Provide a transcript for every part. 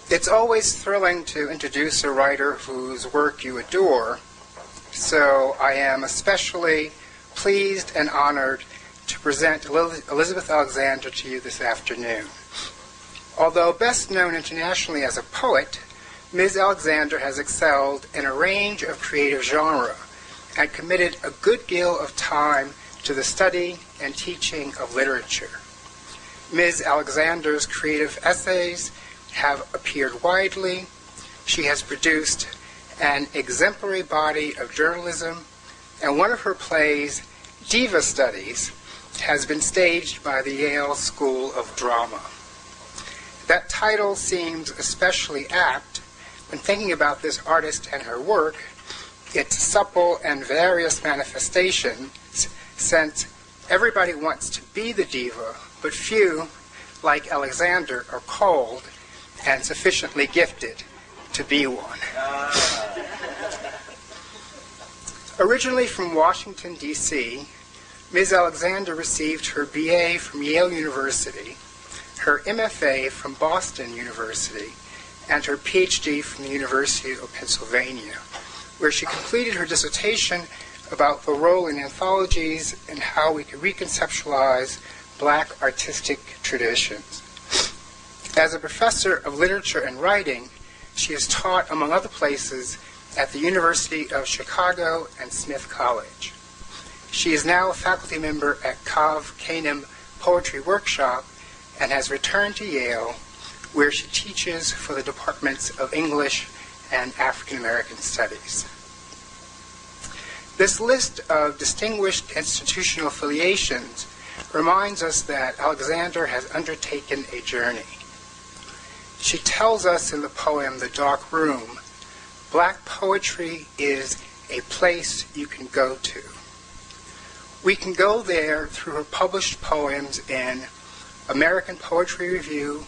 It's always thrilling to introduce a writer whose work you adore, so I am especially pleased and honored to present Elizabeth Alexander to you this afternoon. Although best known internationally as a poet, Ms. Alexander has excelled in a range of creative genres and committed a good deal of time to the study and teaching of literature. Ms. Alexander's creative essays have appeared widely. She has produced an exemplary body of journalism, and one of her plays, Diva Studies, has been staged by the Yale School of Drama. That title seems especially apt when thinking about this artist and her work, its supple and various manifestations, since everybody wants to be the diva, but few, like Alexander, are called and sufficiently gifted to be one. Originally from Washington, D.C., Ms. Alexander received her B.A. from Yale University, her MFA from Boston University, and her Ph.D. from the University of Pennsylvania, where she completed her dissertation about the role in anthologies and how we can reconceptualize Black artistic traditions. As a professor of literature and writing, she has taught, among other places, at the University of Chicago and Smith College. She is now a faculty member at Kav Kanem Poetry Workshop and has returned to Yale, where she teaches for the departments of English and African American Studies. This list of distinguished institutional affiliations reminds us that Alexander has undertaken a journey. She tells us in the poem The Dark Room, Black poetry is a place you can go to. We can go there through her published poems in American Poetry Review,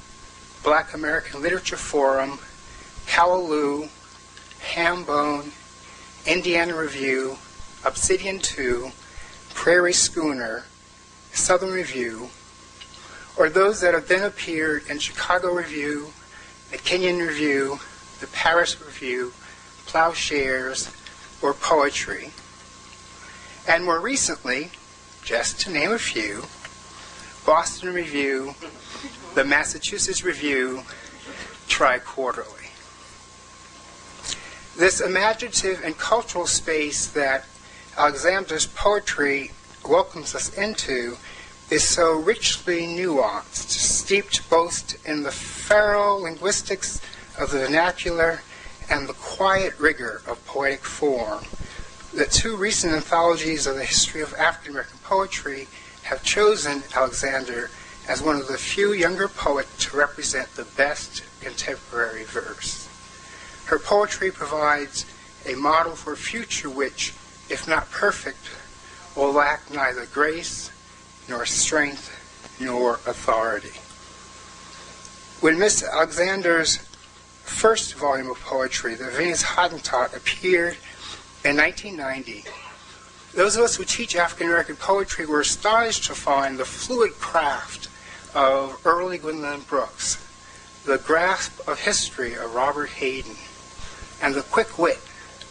Black American Literature Forum, Callaloo, Hambone, Indiana Review, Obsidian 2, Prairie Schooner, Southern Review, or those that have then appeared in Chicago Review, the Kenyon Review, the Paris Review, Plowshares, or Poetry. And more recently, just to name a few, Boston Review, the Massachusetts Review, Tri-Quarterly. This imaginative and cultural space that Alexander's poetry welcomes us into is so richly nuanced, steeped both in the feral linguistics of the vernacular and the quiet rigor of poetic form, that two recent anthologies of the history of African American poetry have chosen Alexander as one of the few younger poets to represent the best contemporary verse. Her poetry provides a model for a future which, if not perfect, will lack neither grace, nor strength, nor authority. When Miss Alexander's first volume of poetry, The Venus Hottentot, appeared in 1990, those of us who teach African American poetry were astonished to find the fluid craft of early Gwendolyn Brooks, the grasp of history of Robert Hayden, and the quick wit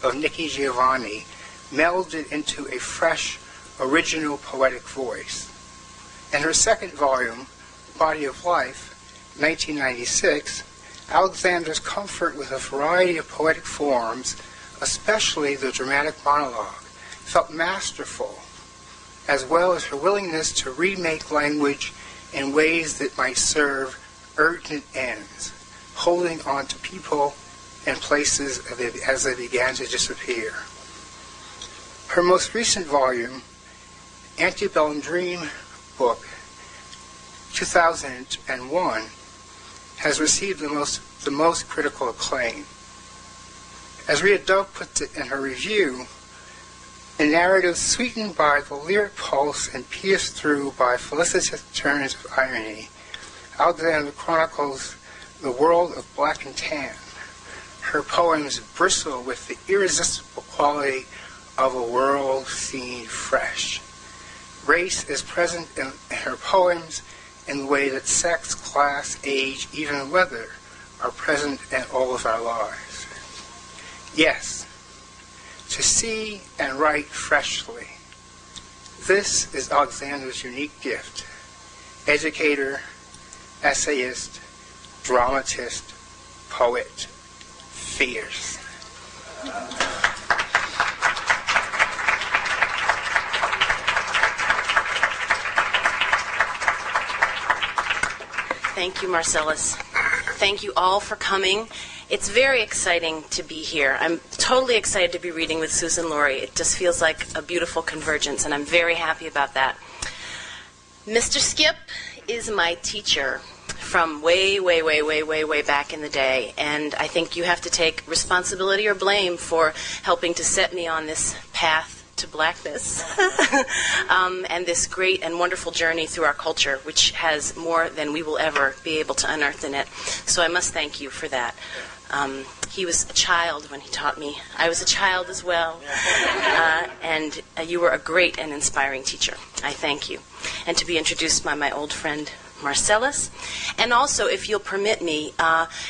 of Nikki Giovanni melded into a fresh, original poetic voice. In her second volume, Body of Life, 1996, Alexander's comfort with a variety of poetic forms, especially the dramatic monologue, felt masterful, as well as her willingness to remake language in ways that might serve urgent ends, holding on to people and places as they began to disappear. Her most recent volume, Antebellum Dream Book, 2001, has received the most critical acclaim. As Rita Dove puts it in her review, a narrative sweetened by the lyric pulse and pierced through by felicitous turns of irony, Alexander chronicles the world of black and tan. Her poems bristle with the irresistible quality of a world seen fresh. Race is present in her poems in the way that sex, class, age, even weather are present in all of our lives. Yes, to see and write freshly. This is Alexander's unique gift. Educator, essayist, dramatist, poet, fierce. Thank you, Marcellus. Thank you all for coming. It's very exciting to be here. I'm totally excited to be reading with Suzan-Lori. It just feels like a beautiful convergence, and I'm very happy about that. Mr. Skip is my teacher from way back in the day, and I think you have to take responsibility or blame for helping to set me on this path to blackness and this great and wonderful journey through our culture, which has more than we will ever be able to unearth in it. So I must thank you for that. He was a child when he taught me. I was a child as well. And you were a great and inspiring teacher. I thank you. And to be introduced by my old friend Marcellus. And also, if you'll permit me,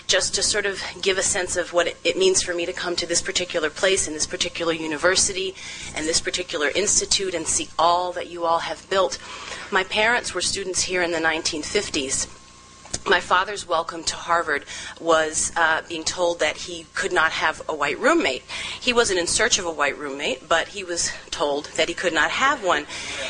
just to sort of give a sense of what it means for me to come to this particular place and this particular university and this particular institute and see all that you all have built. My parents were students here in the 1950s. My father's welcome to Harvard was being told that he could not have a white roommate. He wasn't in search of a white roommate, but he was told that he could not have one.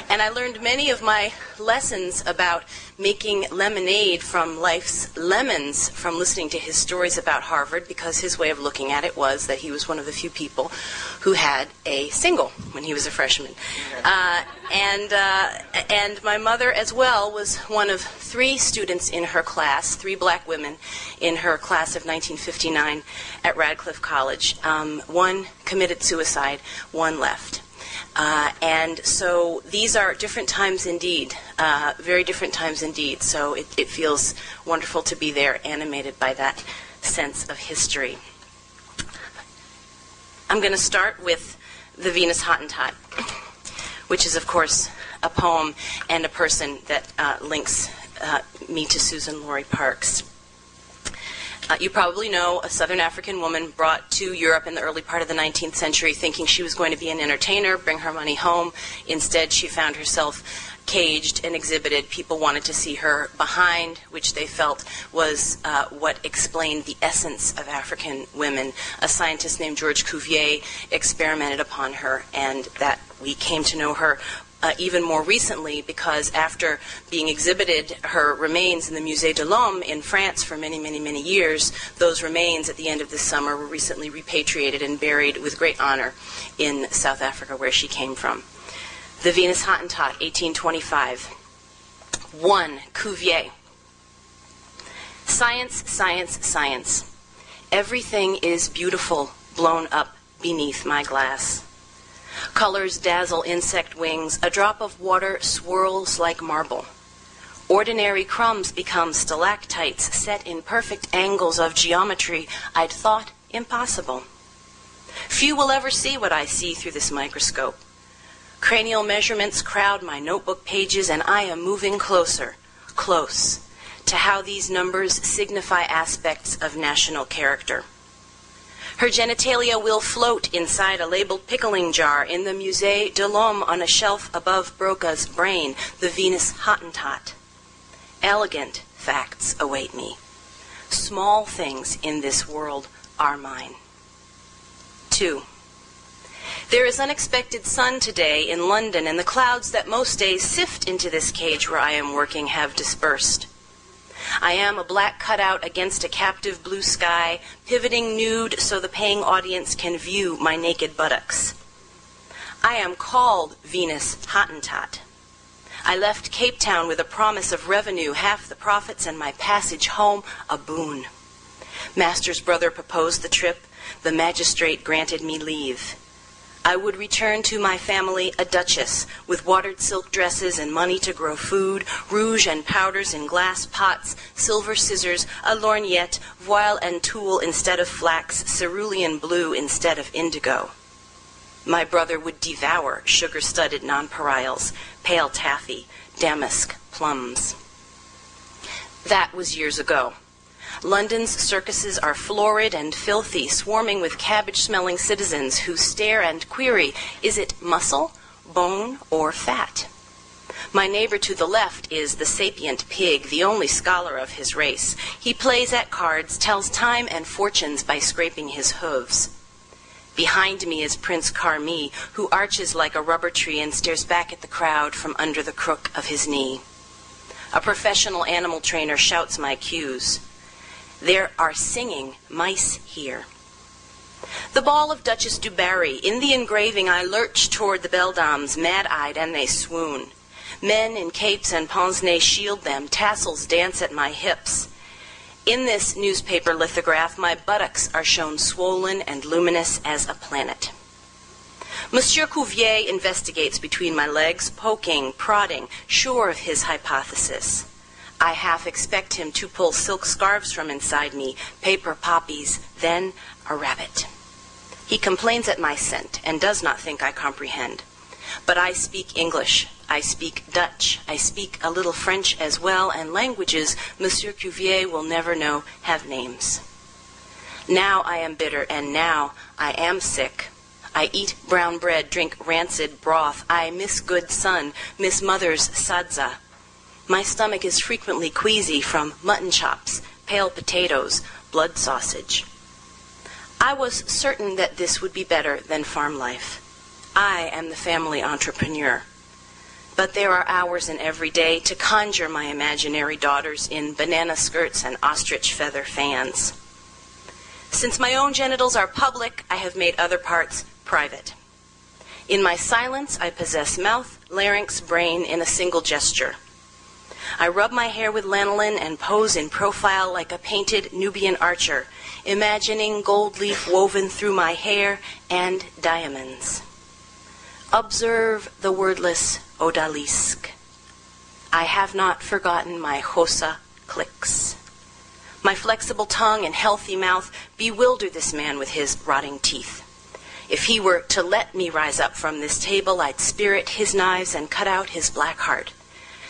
And I learned many of my lessons about making lemonade from life's lemons from listening to his stories about Harvard, because his way of looking at it was that he was one of the few people who had a single when he was a freshman. And my mother as well was one of 3 students in her class, 3 black women in her class of 1959 at Radcliffe College. One committed suicide, one left. And so these are different times indeed, very different times indeed. So it feels wonderful to be there, animated by that sense of history. I'm going to start with the Venus Hottentot, which is, of course, a poem and a person that links me to Suzan-Lori Parks. You probably know a Southern African woman brought to Europe in the early part of the 19th century thinking she was going to be an entertainer, bring her money home. Instead, she found herself caged and exhibited. People wanted to see her behind, which they felt was what explained the essence of African women. A scientist named George Cuvier experimented upon her, and that we came to know her even more recently, because after being exhibited, her remains in the Musée de l'Homme in France for many years, those remains at the end of this summer were recently repatriated and buried with great honor in South Africa, where she came from. The Venus Hottentot, 1825. 1. Cuvier. Science, science, science. Everything is beautiful, blown up beneath my glass. Colors dazzle insect wings. A drop of water swirls like marble. Ordinary crumbs become stalactites set in perfect angles of geometry I'd thought impossible. Few will ever see what I see through this microscope. Cranial measurements crowd my notebook pages, and I am moving closer, close, to how these numbers signify aspects of national character. Her genitalia will float inside a labeled pickling jar in the Musée de l'Homme on a shelf above Broca's brain, the Venus Hottentot. Elegant facts await me. Small things in this world are mine. 2. There is unexpected sun today in London, and the clouds that most days sift into this cage where I am working have dispersed. I am a black cutout against a captive blue sky, pivoting nude so the paying audience can view my naked buttocks. I am called Venus Hottentot. I left Cape Town with a promise of revenue, half the profits, and my passage home a boon. Master's brother proposed the trip. The magistrate granted me leave. I would return to my family a duchess, with watered silk dresses and money to grow food, rouge and powders in glass pots, silver scissors, a lorgnette, voile and tulle instead of flax, cerulean blue instead of indigo. My brother would devour sugar-studded nonpareils, pale taffy, damask plums. That was years ago. London's circuses are florid and filthy, swarming with cabbage-smelling citizens who stare and query, is it muscle, bone, or fat? My neighbor to the left is the sapient pig, the only scholar of his race. He plays at cards, tells time and fortunes by scraping his hooves. Behind me is Prince Carmi, who arches like a rubber tree and stares back at the crowd from under the crook of his knee. A professional animal trainer shouts my cues. There are singing mice here. The ball of Duchess du Barry. In the engraving, I lurch toward the beldames, mad-eyed, and they swoon. Men in capes and pince-nez shield them. Tassels dance at my hips. In this newspaper lithograph, my buttocks are shown swollen and luminous as a planet. Monsieur Cuvier investigates between my legs, poking, prodding, sure of his hypothesis. I half expect him to pull silk scarves from inside me, paper poppies, then a rabbit. He complains at my scent and does not think I comprehend. But I speak English, I speak Dutch, I speak a little French as well, and languages Monsieur Cuvier will never know have names. Now I am bitter, and now I am sick. I eat brown bread, drink rancid broth. I miss good sun, miss mother's sadza. My stomach is frequently queasy from mutton chops, pale potatoes, blood sausage. I was certain that this would be better than farm life. I am the family entrepreneur. But there are hours in every day to conjure my imaginary daughters in banana skirts and ostrich feather fans. Since my own genitals are public, I have made other parts private. In my silence, I possess mouth, larynx, brain in a single gesture. I rub my hair with lanolin and pose in profile like a painted Nubian archer, imagining gold leaf woven through my hair and diamonds. Observe the wordless odalisque. I have not forgotten my Hosa clicks. My flexible tongue and healthy mouth bewilder this man with his rotting teeth. If he were to let me rise up from this table, I'd spirit his knives and cut out his black heart.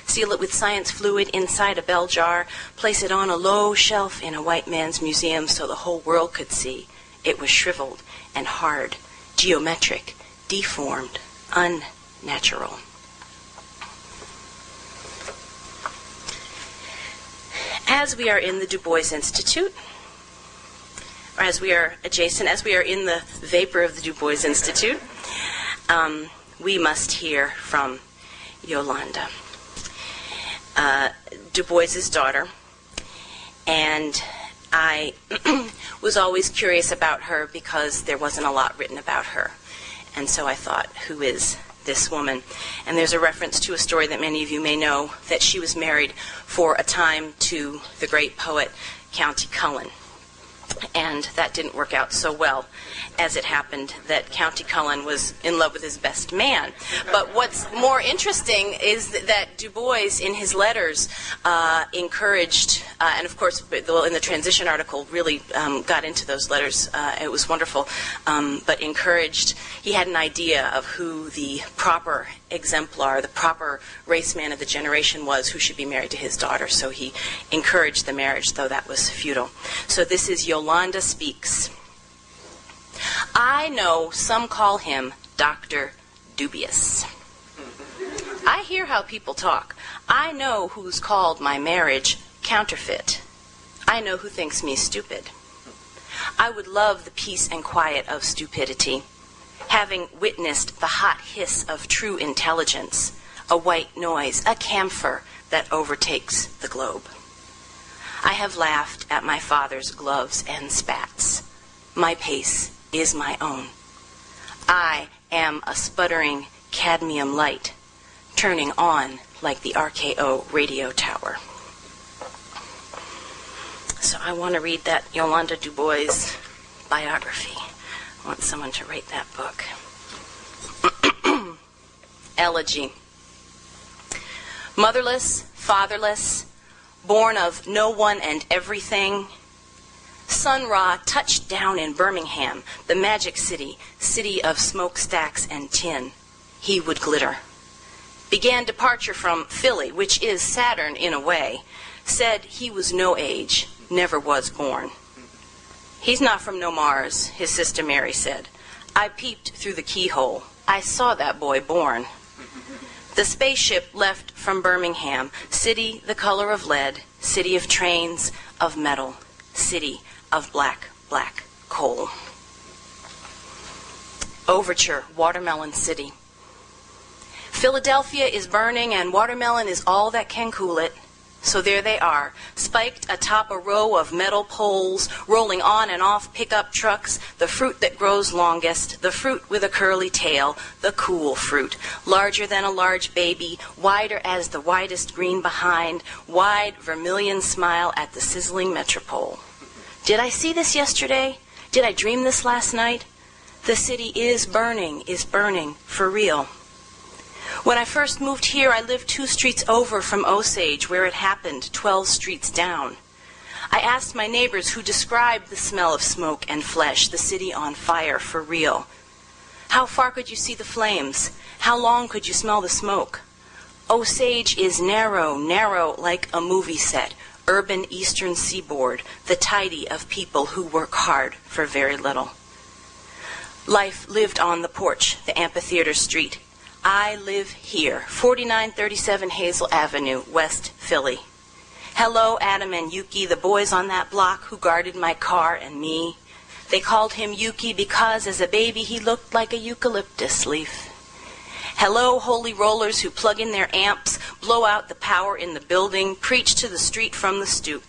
Seal it with science fluid inside a bell jar, place it on a low shelf in a white man's museum so the whole world could see. It was shriveled and hard, geometric, deformed, unnatural. As we are in the Du Bois Institute, or as we are adjacent, as we are in the vapor of the Du Bois Institute, we must hear from Yolanda, Du Bois's daughter, and I was always curious about her because there wasn't a lot written about her. And so I thought, who is this woman? And there's a reference to a story that many of you may know, that she was married for a time to the great poet County Cullen. And that didn't work out so well, as it happened that County Cullen was in love with his best man. But what's more interesting is that Du Bois, in his letters, encouraged, and of course in the transition article really got into those letters, it was wonderful, but encouraged, he had an idea of who the proper exemplar, the proper race man of the generation was who should be married to his daughter. So he encouraged the marriage, though that was futile. So this is Yolanda Speaks. I know some call him Dr. Dubious. I hear how people talk. I know who's called my marriage counterfeit. I know who thinks me stupid. I would love the peace and quiet of stupidity, having witnessed the hot hiss of true intelligence, a white noise, a camphor that overtakes the globe. I have laughed at my father's gloves and spats. My pace is my own. I am a sputtering cadmium light, turning on like the RKO radio tower. So I want to read that Yolanda Du Bois biography. I want someone to write that book. Elegy. Motherless, fatherless, born of no one and everything, Sun Ra touched down in Birmingham, the magic city, city of smokestacks and tin. He would glitter. Began departure from Philly, which is Saturn in a way. Said he was no age, never was born. He's not from no Mars, his sister Mary said. I peeped through the keyhole. I saw that boy born. The spaceship left from Birmingham, city the color of lead, city of trains, of metal, city of black, black coal. Overture, Watermelon City. Philadelphia is burning and watermelon is all that can cool it. So there they are, spiked atop a row of metal poles, rolling on and off pickup trucks, the fruit that grows longest, the fruit with a curly tail, the cool fruit, larger than a large baby, wider as the widest green behind, wide vermilion smile at the sizzling metropole. Did I see this yesterday? Did I dream this last night? The city is burning for real. When I first moved here, I lived 2 streets over from Osage, where it happened, 12 streets down. I asked my neighbors who described the smell of smoke and flesh, the city on fire for real. How far could you see the flames? How long could you smell the smoke? Osage is narrow, narrow like a movie set, urban eastern seaboard, the tidy of people who work hard for very little. Life lived on the porch, the amphitheater street. I live here, 4937 Hazel Avenue, West Philly. Hello, Adam and Yuki, the boys on that block who guarded my car and me. They called him Yuki because as a baby he looked like a eucalyptus leaf. Hello, holy rollers who plug in their amps, blow out the power in the building, preach to the street from the stoop.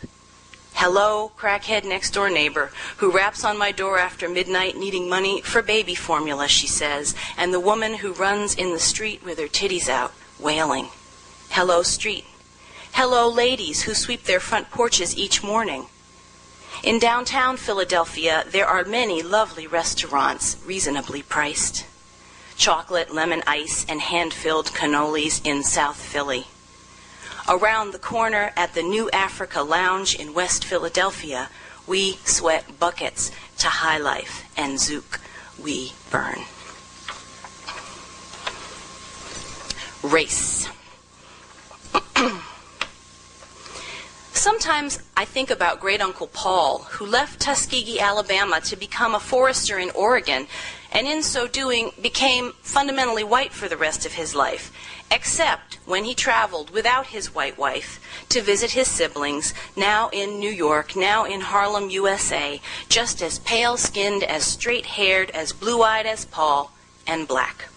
Hello, crackhead next-door neighbor, who raps on my door after midnight needing money for baby formula, she says, and the woman who runs in the street with her titties out, wailing. Hello, street. Hello, ladies who sweep their front porches each morning. In downtown Philadelphia, there are many lovely restaurants, reasonably priced. Chocolate, lemon ice, and hand-filled cannolis in South Philly. Around the corner at the New Africa Lounge in West Philadelphia, we sweat buckets to High Life, and Zook, we burn. Race. Sometimes I think about Great Uncle Paul, who left Tuskegee, Alabama to become a forester in Oregon, and in so doing became fundamentally white for the rest of his life, except when he traveled without his white wife to visit his siblings, now in New York, now in Harlem, USA, just as pale-skinned, as straight-haired, as blue-eyed as Paul, and black.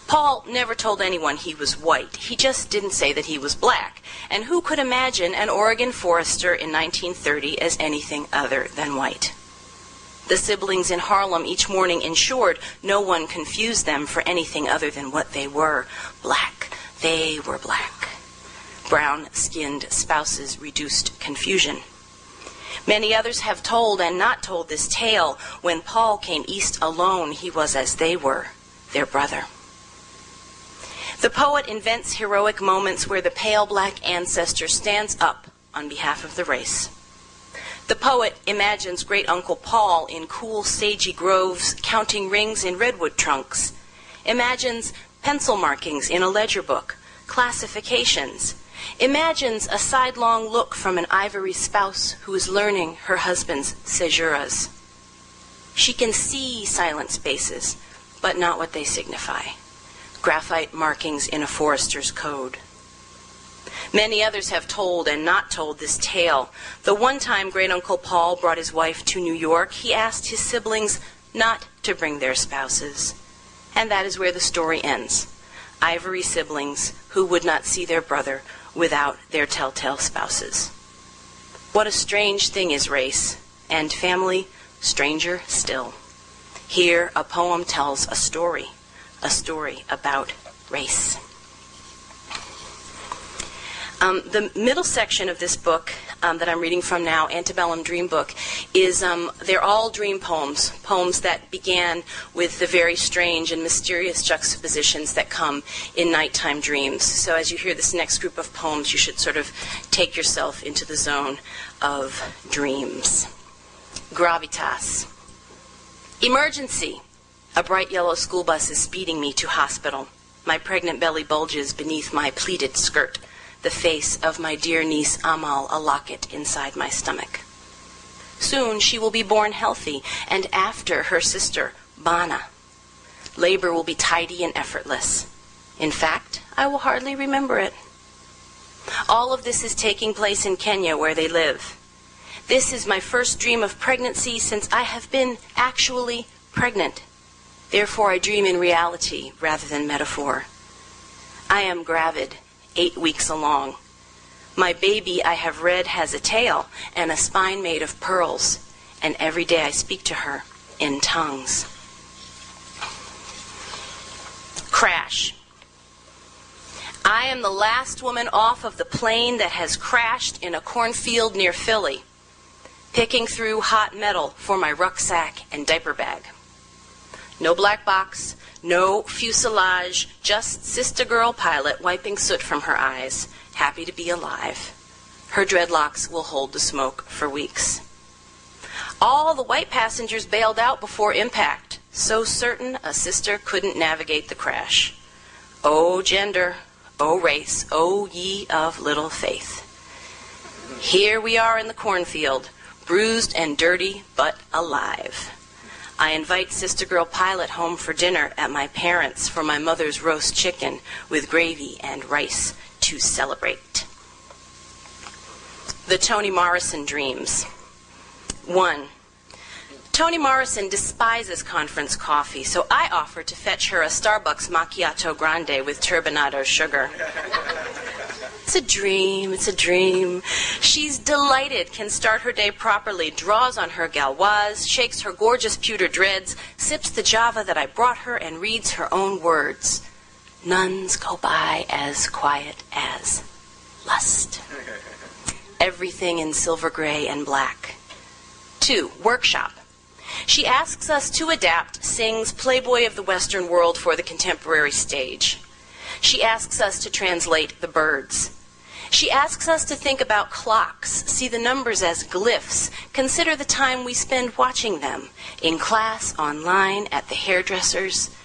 Paul never told anyone he was white. He just didn't say that he was black. And who could imagine an Oregon forester in 1930 as anything other than white? The siblings in Harlem each morning ensured no one confused them for anything other than what they were. Black. They were black. Brown-skinned spouses reduced confusion. Many others have told and not told this tale. When Paul came east alone, he was as they were, their brother. The poet invents heroic moments where the pale black ancestor stands up on behalf of the race. The poet imagines Great Uncle Paul in cool, sagey groves, counting rings in redwood trunks. Imagines pencil markings in a ledger book, classifications. Imagines a sidelong look from an ivory spouse who is learning her husband's caesuras. She can see silent spaces, but not what they signify. Graphite markings in a forester's code. Many others have told and not told this tale. The one time Great Uncle Paul brought his wife to New York, he asked his siblings not to bring their spouses. And that is where the story ends. Ivory siblings who would not see their brother without their telltale spouses. What a strange thing is race, and family stranger still. Here a poem tells a story about race. The middle section of this book that I'm reading from now, Antebellum Dream Book, is they're all dream poems, poems that began with the very strange and mysterious juxtapositions that come in nighttime dreams. So as you hear this next group of poems, you should sort of take yourself into the zone of dreams. Gravitas. Emergency. A bright yellow school bus is speeding me to hospital. My pregnant belly bulges beneath my pleated skirt. The face of my dear niece Amal a locket inside my stomach. Soon she will be born healthy, and after her sister, Bana. Labor will be tidy and effortless. In fact, I will hardly remember it. All of this is taking place in Kenya, where they live. This is my first dream of pregnancy since I have been actually pregnant. Therefore, I dream in reality rather than metaphor. I am gravid, 8 weeks along. My baby, I have read, has a tail and a spine made of pearls, and every day I speak to her in tongues. Crash. I am the last woman off of the plane that has crashed in a cornfield near Philly, picking through hot metal for my rucksack and diaper bag. No black box, no fuselage, just sister girl pilot wiping soot from her eyes, happy to be alive. Her dreadlocks will hold the smoke for weeks. All the white passengers bailed out before impact, so certain a sister couldn't navigate the crash. O gender, O race, O ye of little faith. Here we are in the cornfield, bruised and dirty, but alive. I invite Sister Girl Pilot home for dinner at my parents' for my mother's roast chicken with gravy and rice to celebrate. The Toni Morrison Dreams. 1. Toni Morrison despises conference coffee, so I offer to fetch her a Starbucks macchiato grande with turbinado sugar. It's a dream, it's a dream. She's delighted, can start her day properly, draws on her galoise, shakes her gorgeous pewter dreads, sips the java that I brought her, and reads her own words. Nuns go by as quiet as lust. Everything in silver gray and black. 2. Workshop. She asks us to adapt, sings Playboy of the Western World for the contemporary stage. She asks us to translate the birds. She asks us to think about clocks, see the numbers as glyphs, consider the time we spend watching them, in class, online, at the hairdresser's.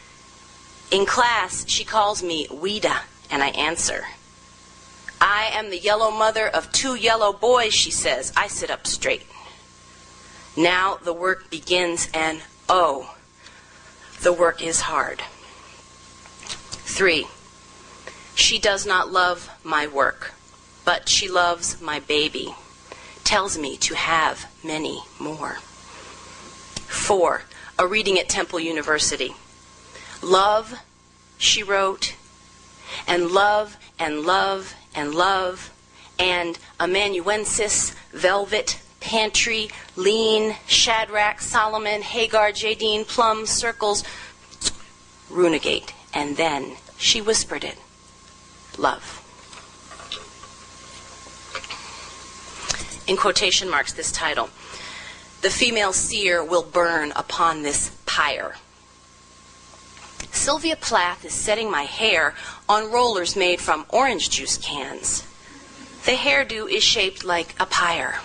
In class, she calls me Ouida, and I answer. I am the yellow mother of 2 yellow boys, she says. I sit up straight. Now the work begins, and oh, the work is hard. 3. She does not love my work, but she loves my baby, tells me to have many more. 4. A reading at Temple University. Love, she wrote, and love, and love, and love, and amanuensis, velvet, pantry, lean, Shadrach, Solomon, Hagar, Jadine, plum, circles, runegate, and then she whispered it. Love. In quotation marks, this title. The female seer will burn upon this pyre. Sylvia Plath is setting my hair on rollers made from orange juice cans. The hairdo is shaped like a pyre.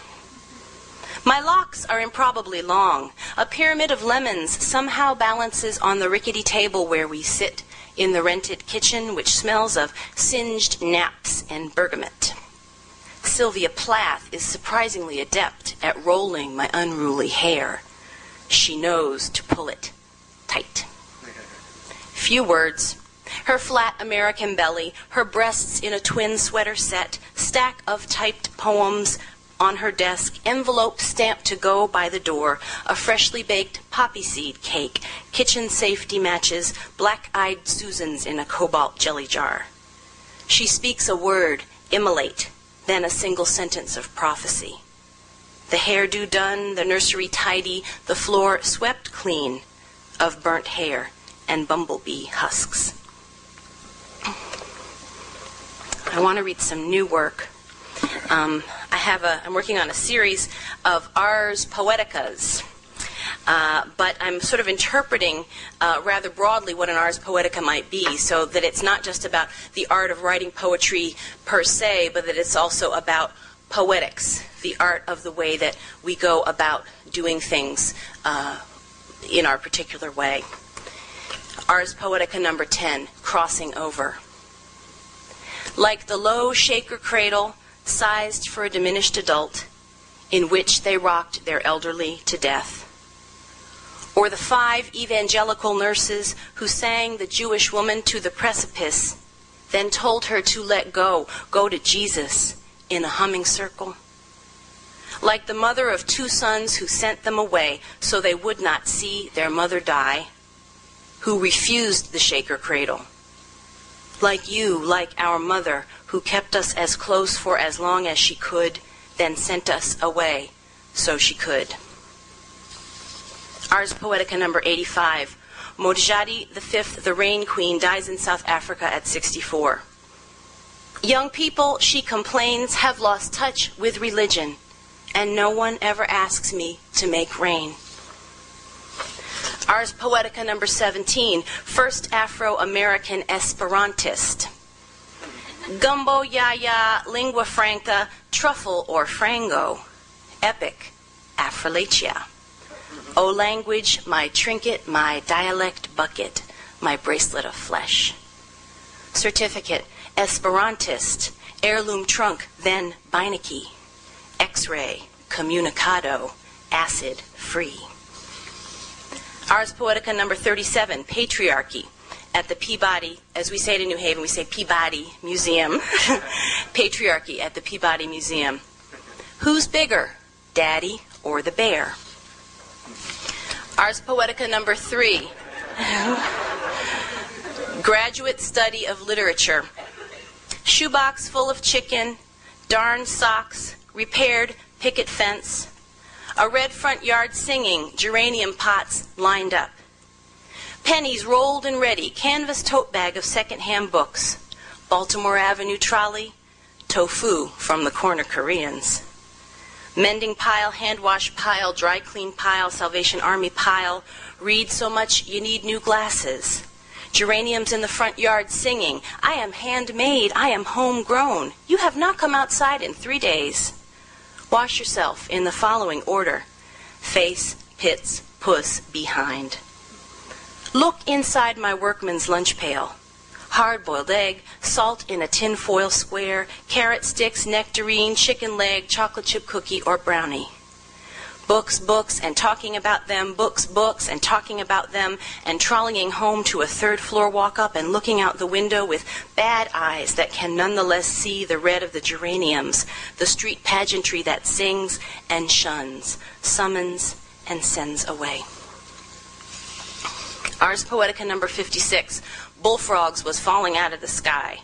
My locks are improbably long. A pyramid of lemons somehow balances on the rickety table where we sit in the rented kitchen, which smells of singed naps and bergamot. Sylvia Plath is surprisingly adept at rolling my unruly hair. She knows to pull it tight. Few words. Her flat American belly, her breasts in a twin sweater set, stack of typed poems on her desk, envelope stamped to go by the door, a freshly baked poppy seed cake, kitchen safety matches, black-eyed Susans in a cobalt jelly jar. She speaks a word, immolate, then a single sentence of prophecy. The hairdo done, the nursery tidy, the floor swept clean of burnt hair and bumblebee husks. I want to read some new work. I'm working on a series of Ars Poeticas, but I'm sort of interpreting rather broadly what an Ars Poetica might be, so that it's not just about the art of writing poetry per se, but that it's also about poetics, the art of the way that we go about doing things in our particular way. Ars Poetica number 10, Crossing Over. Like the low shaker cradle, sized for a diminished adult, in which they rocked their elderly to death. Or the 5 evangelical nurses who sang the Jewish woman to the precipice, then told her to let go to Jesus in a humming circle. Like the mother of 2 sons who sent them away so they would not see their mother die, who refused the shaker cradle. Like you, like our mother, who kept us as close for as long as she could, then sent us away so she could. Ars Poetica number 85. Modjadi V, the Rain Queen, dies in South Africa at 64. Young people, she complains, have lost touch with religion, and no one ever asks me to make rain. Ars Poetica number 17, first Afro-American Esperantist. Gumbo, yaya, lingua franca, truffle or frango, epic, Afrolatia. O language, my trinket, my dialect bucket, my bracelet of flesh. Certificate, Esperantist, heirloom trunk, then Beinecke. X-ray, communicado, acid free. Ars Poetica number 37, Patriarchy, at the Peabody, as we say it in New Haven, we say Peabody Museum. Patriarchy at the Peabody Museum. Who's bigger, Daddy or the bear? Ars Poetica number 3, Graduate Study of Literature. Shoebox full of chicken, darned socks, repaired picket fence, a red front yard singing, geranium pots lined up. Pennies rolled and ready, canvas tote bag of second-hand books, Baltimore Avenue trolley, tofu from the corner Koreans. Mending pile, hand wash pile, dry clean pile, Salvation Army pile, read so much you need new glasses. Geraniums in the front yard singing, I am handmade, I am homegrown. You have not come outside in 3 days. Wash yourself in the following order. Face, pits, puss, behind. Look inside my workman's lunch pail. Hard-boiled egg, salt in a tin foil square, carrot sticks, nectarine, chicken leg, chocolate chip cookie, or brownie. Books, books, and talking about them, books, books, and talking about them, and trolleying home to a 3rd floor walk-up and looking out the window with bad eyes that can nonetheless see the red of the geraniums, the street pageantry that sings and shuns, summons and sends away. Ars Poetica number 56, Bullfrogs was falling out of the sky.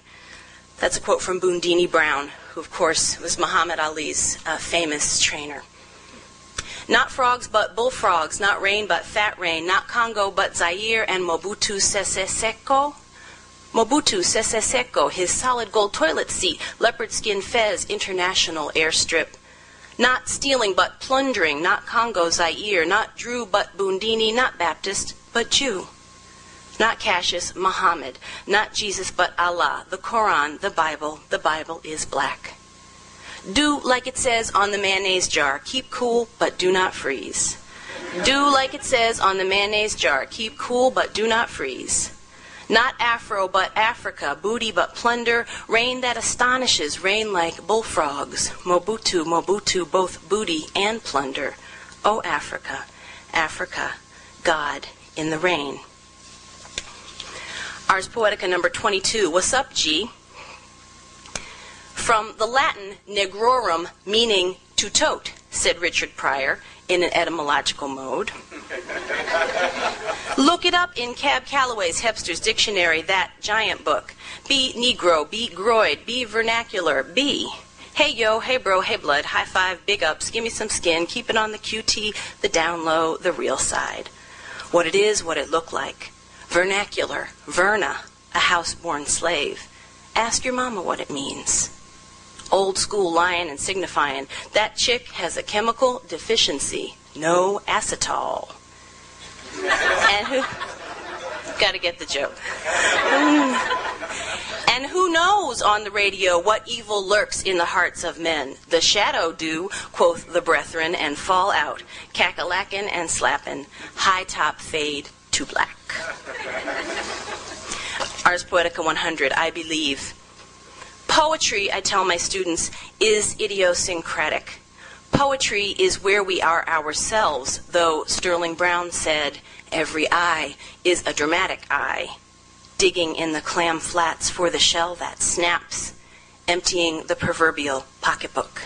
That's a quote from Boondini Brown, who of course was Muhammad Ali's famous trainer. Not frogs but bullfrogs, not rain but fat rain, not Congo but Zaire and Mobutu Sese Seko. Mobutu Sese Seko, his solid gold toilet seat, leopard skin fez, international airstrip. Not stealing but plundering, not Congo Zaire, not Drew but Boondini, not Baptist but Jew. Not Cassius, Muhammad, not Jesus but Allah, the Quran, the Bible is black. Do like it says on the mayonnaise jar, keep cool but do not freeze. Do like it says on the mayonnaise jar, keep cool but do not freeze. Not Afro but Africa, booty but plunder, rain that astonishes, rain like bullfrogs. Mobutu, Mobutu, both booty and plunder. Oh Africa, Africa, God in the rain. Ars Poetica number 22, what's up, G? From the Latin negrorum, meaning to tote, said Richard Pryor in an etymological mode. Look it up in Cab Calloway's Hepster's Dictionary, that giant book. Be Negro, be groid, be vernacular, be. Hey yo, hey bro, hey blood, high five, big ups, give me some skin, keep it on the QT, the down low, the real side. What it is, what it looked like. Vernacular, verna, a house-born slave. Ask your mama what it means. Old school lying and signifying, that chick has a chemical deficiency, no acetol. And who, gotta get the joke. And who knows on the radio what evil lurks in the hearts of men? The shadow do, quoth the brethren, and fall out, cackalacken and slappin', high top fade to black. Ars Poetica 100, I believe. Poetry, I tell my students, is idiosyncratic. Poetry is where we are ourselves, though Sterling Brown said, every eye is a dramatic eye, digging in the clam flats for the shell that snaps, emptying the proverbial pocketbook.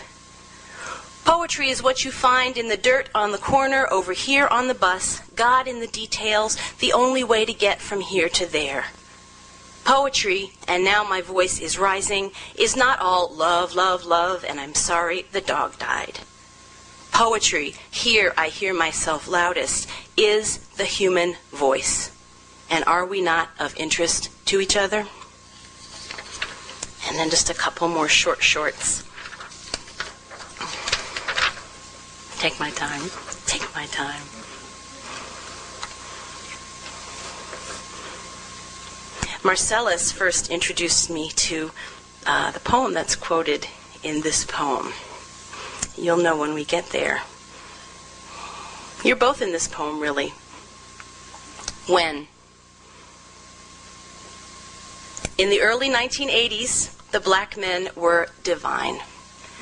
Poetry is what you find in the dirt on the corner, over here on the bus, God in the details, the only way to get from here to there. Poetry, and now my voice is rising, is not all love, love, love, and I'm sorry the dog died. Poetry, here I hear myself loudest, is the human voice. And are we not of interest to each other? And then just a couple more shorts. Take my time. Take my time. Marcellus first introduced me to the poem that's quoted in this poem. You'll know when we get there. You're both in this poem, really. When? In the early 1980s, the black men were divine.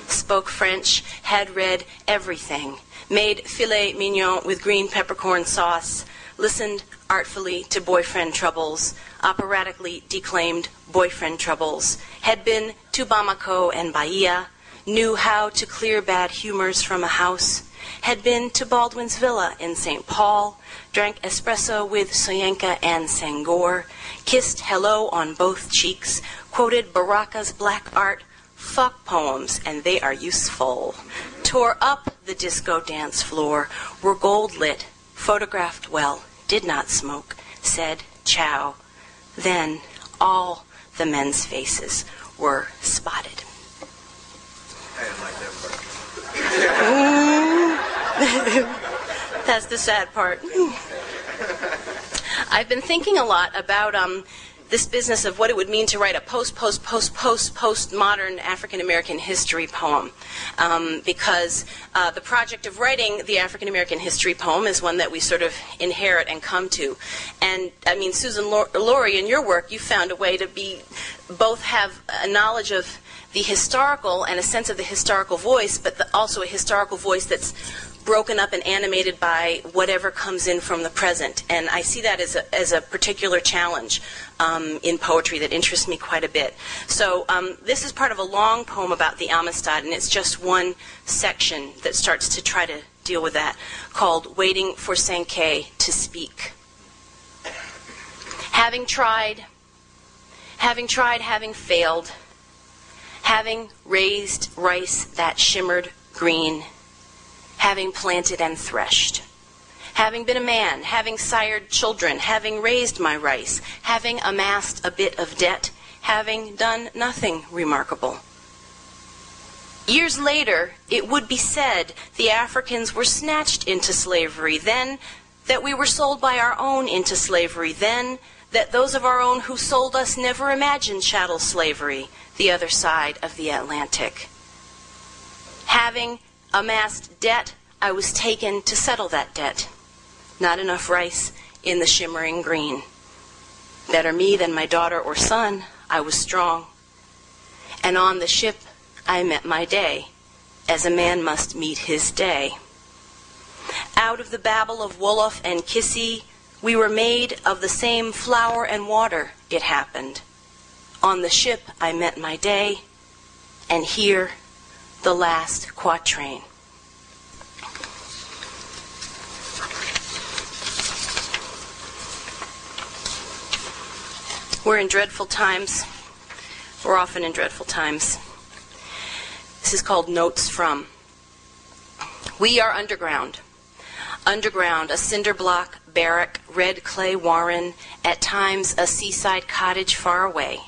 Spoke French, had read everything, made filet mignon with green peppercorn sauce, listened artfully to boyfriend troubles, operatically declaimed boyfriend troubles, had been to Bamako and Bahia, knew how to clear bad humors from a house, had been to Baldwin's Villa in St. Paul, drank espresso with Soyenka and Sangor, kissed hello on both cheeks, quoted Baraka's black art, fuck poems, and they are useful, tore up the disco dance floor, were gold lit, photographed well, did not smoke, said ciao. Then all the men's faces were spotted. I didn't like that part. That's the sad part. I've been thinking a lot about this business of what it would mean to write a postmodern African American history poem, because the project of writing the African American history poem is one that we sort of inherit and come to. And I mean, Suzan-Lori, in your work, you found a way to both have a knowledge of the historical and a sense of the historical voice, but also a historical voice that's broken up and animated by whatever comes in from the present. And I see that as a particular challenge in poetry that interests me quite a bit. So this is part of a long poem about the Amistad, and it's just one section that starts to try to deal with that, called Waiting for Sankey to Speak. Having tried, having failed, having raised rice that shimmered green, having planted and threshed, having been a man, having sired children, having raised my rice, having amassed a bit of debt, having done nothing remarkable. Years later, it would be said the Africans were snatched into slavery, then that we were sold by our own into slavery, then that those of our own who sold us never imagined chattel slavery, the other side of the Atlantic. Having amassed debt, I was taken to settle that debt. Not enough rice in the shimmering green. Better me than my daughter or son, I was strong. And on the ship I met my day, as a man must meet his day. Out of the babble of Wolof and Kissi, we were made of the same flour and water, it happened. On the ship I met my day, and here the last quatrain. We're in dreadful times. We're often in dreadful times. This is called Notes From. We are underground. Underground, a cinder block, barrack, red clay warren, at times a seaside cottage far away.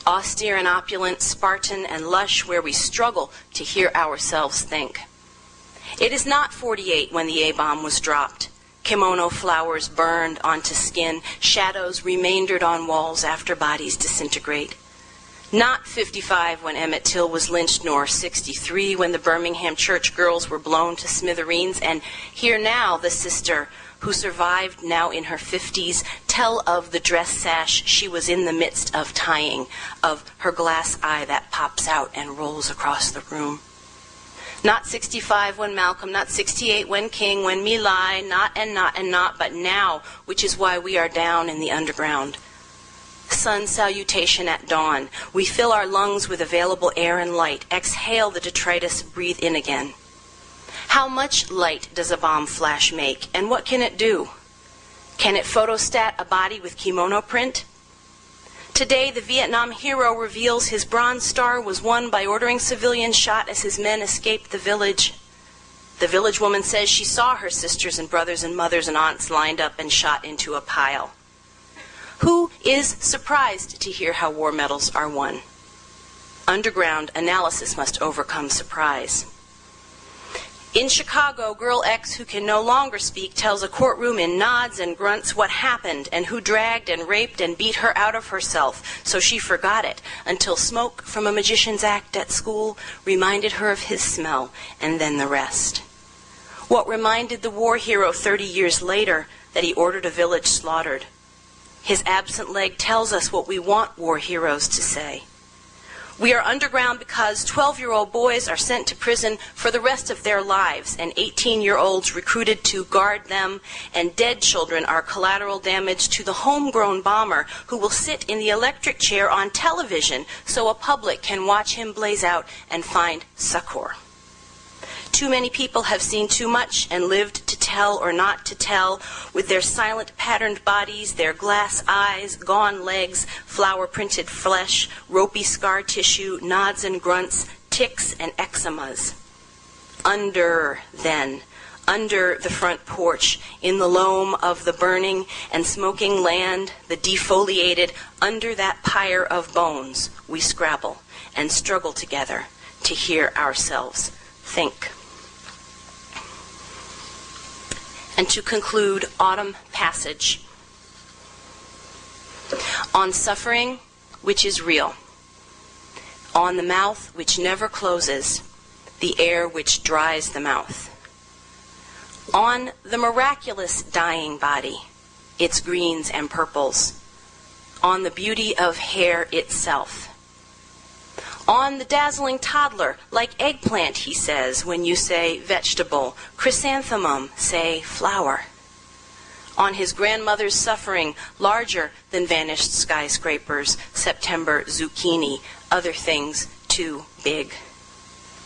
Austere and opulent, Spartan and lush, where we struggle to hear ourselves think. It is not 48 when the A-bomb was dropped. Kimono flowers burned onto skin, shadows remaindered on walls after bodies disintegrate. Not 55 when Emmett Till was lynched, nor 63 when the Birmingham church girls were blown to smithereens, and here now the sister who survived, now in her 50s, tell of the dress sash she was in the midst of tying, of her glass eye that pops out and rolls across the room. Not 65 when Malcolm, not 68 when King, when Me Lai, not and not and not, but now, which is why we are down in the underground. Sun salutation at dawn. We fill our lungs with available air and light. Exhale the detritus, breathe in again. How much light does a bomb flash make, and what can it do? Can it photostat a body with kimono print? Today, the Vietnam hero reveals his Bronze Star was won by ordering civilians shot as his men escaped the village. The village woman says she saw her sisters and brothers and mothers and aunts lined up and shot into a pile. Who is surprised to hear how war medals are won? Underground analysis must overcome surprise. In Chicago, Girl X, who can no longer speak, tells a courtroom in nods and grunts what happened and who dragged and raped and beat her out of herself, so she forgot it, until smoke from a magician's act at school reminded her of his smell, and then the rest. What reminded the war hero 30 years later that he ordered a village slaughtered? His absent leg tells us what we want war heroes to say. We are underground because 12-year-old boys are sent to prison for the rest of their lives, and 18-year-olds recruited to guard them, and dead children are collateral damage to the homegrown bomber who will sit in the electric chair on television so a public can watch him blaze out and find succor. Too many people have seen too much and lived to tell or not to tell, with their silent patterned bodies, their glass eyes, gone legs, flower-printed flesh, ropey scar tissue, nods and grunts, ticks and eczemas. Under the front porch, in the loam of the burning and smoking land, the defoliated, under that pyre of bones, we scrabble and struggle together to hear ourselves think. And to conclude, autumn passage. On suffering, which is real. On the mouth, which never closes, the air which dries the mouth. On the miraculous dying body, its greens and purples. On the beauty of hair itself. On the dazzling toddler, like eggplant, he says, when you say vegetable. Chrysanthemum, say flower. On his grandmother's suffering, larger than vanished skyscrapers, September zucchini, other things too big.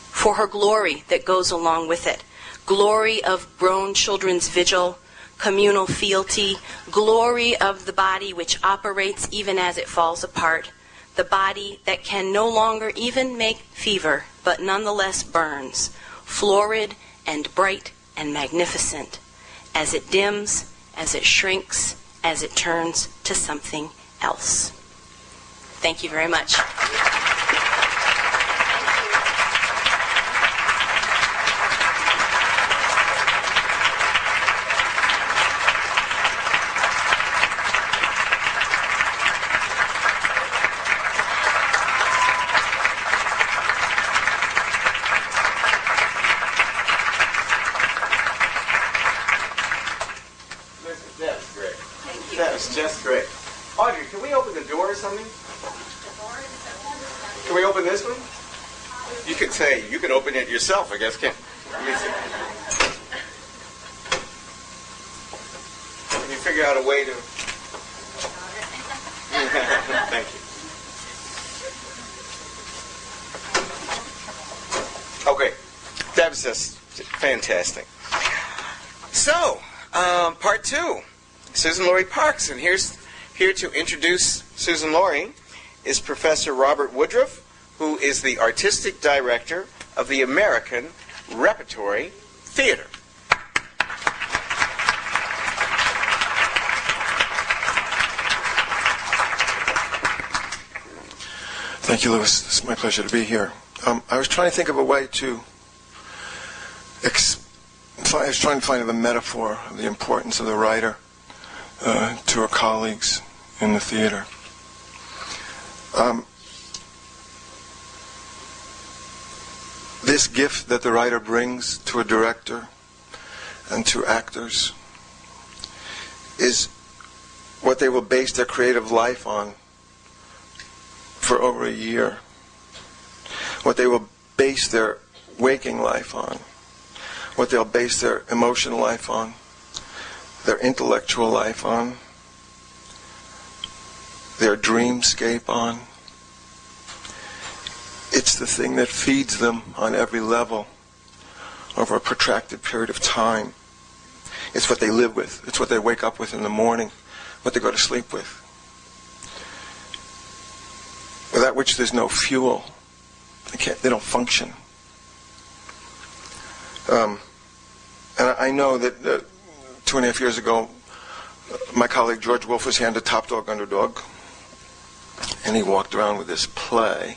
For her glory that goes along with it, glory of grown children's vigil, communal fealty, glory of the body which operates even as it falls apart, the body that can no longer even make fever, but nonetheless burns, florid and bright and magnificent, as it dims, as it shrinks, as it turns to something else. Thank you very much. Just great. Audrey, can we open the door or something? Can we open this one? You could say, you can open it yourself, I guess, can't you? Let me see. Can you figure out a way to... Thank you. Okay. That was just fantastic. So, part two. Suzan-Lori Parks, and here to introduce Suzan-Lori is Professor Robert Woodruff, who is the Artistic Director of the American Repertory Theater. Thank you, Louis. It's my pleasure to be here. I was trying to think of a way to I was trying to find the metaphor of the importance of the writer to her colleagues in the theater. This gift that the writer brings to a director and to actors is what they will base their creative life on for over a year. What they will base their waking life on, what they'll base their emotional life on, their intellectual life on, their dreamscape on. It's the thing that feeds them on every level over a protracted period of time. It's what they live with. It's what they wake up with in the morning, what they go to sleep with. Without which there's no fuel. They don't function. And I know that 2.5 years ago, my colleague George Wolfe was handed Top Dog, Underdog, and he walked around with this play,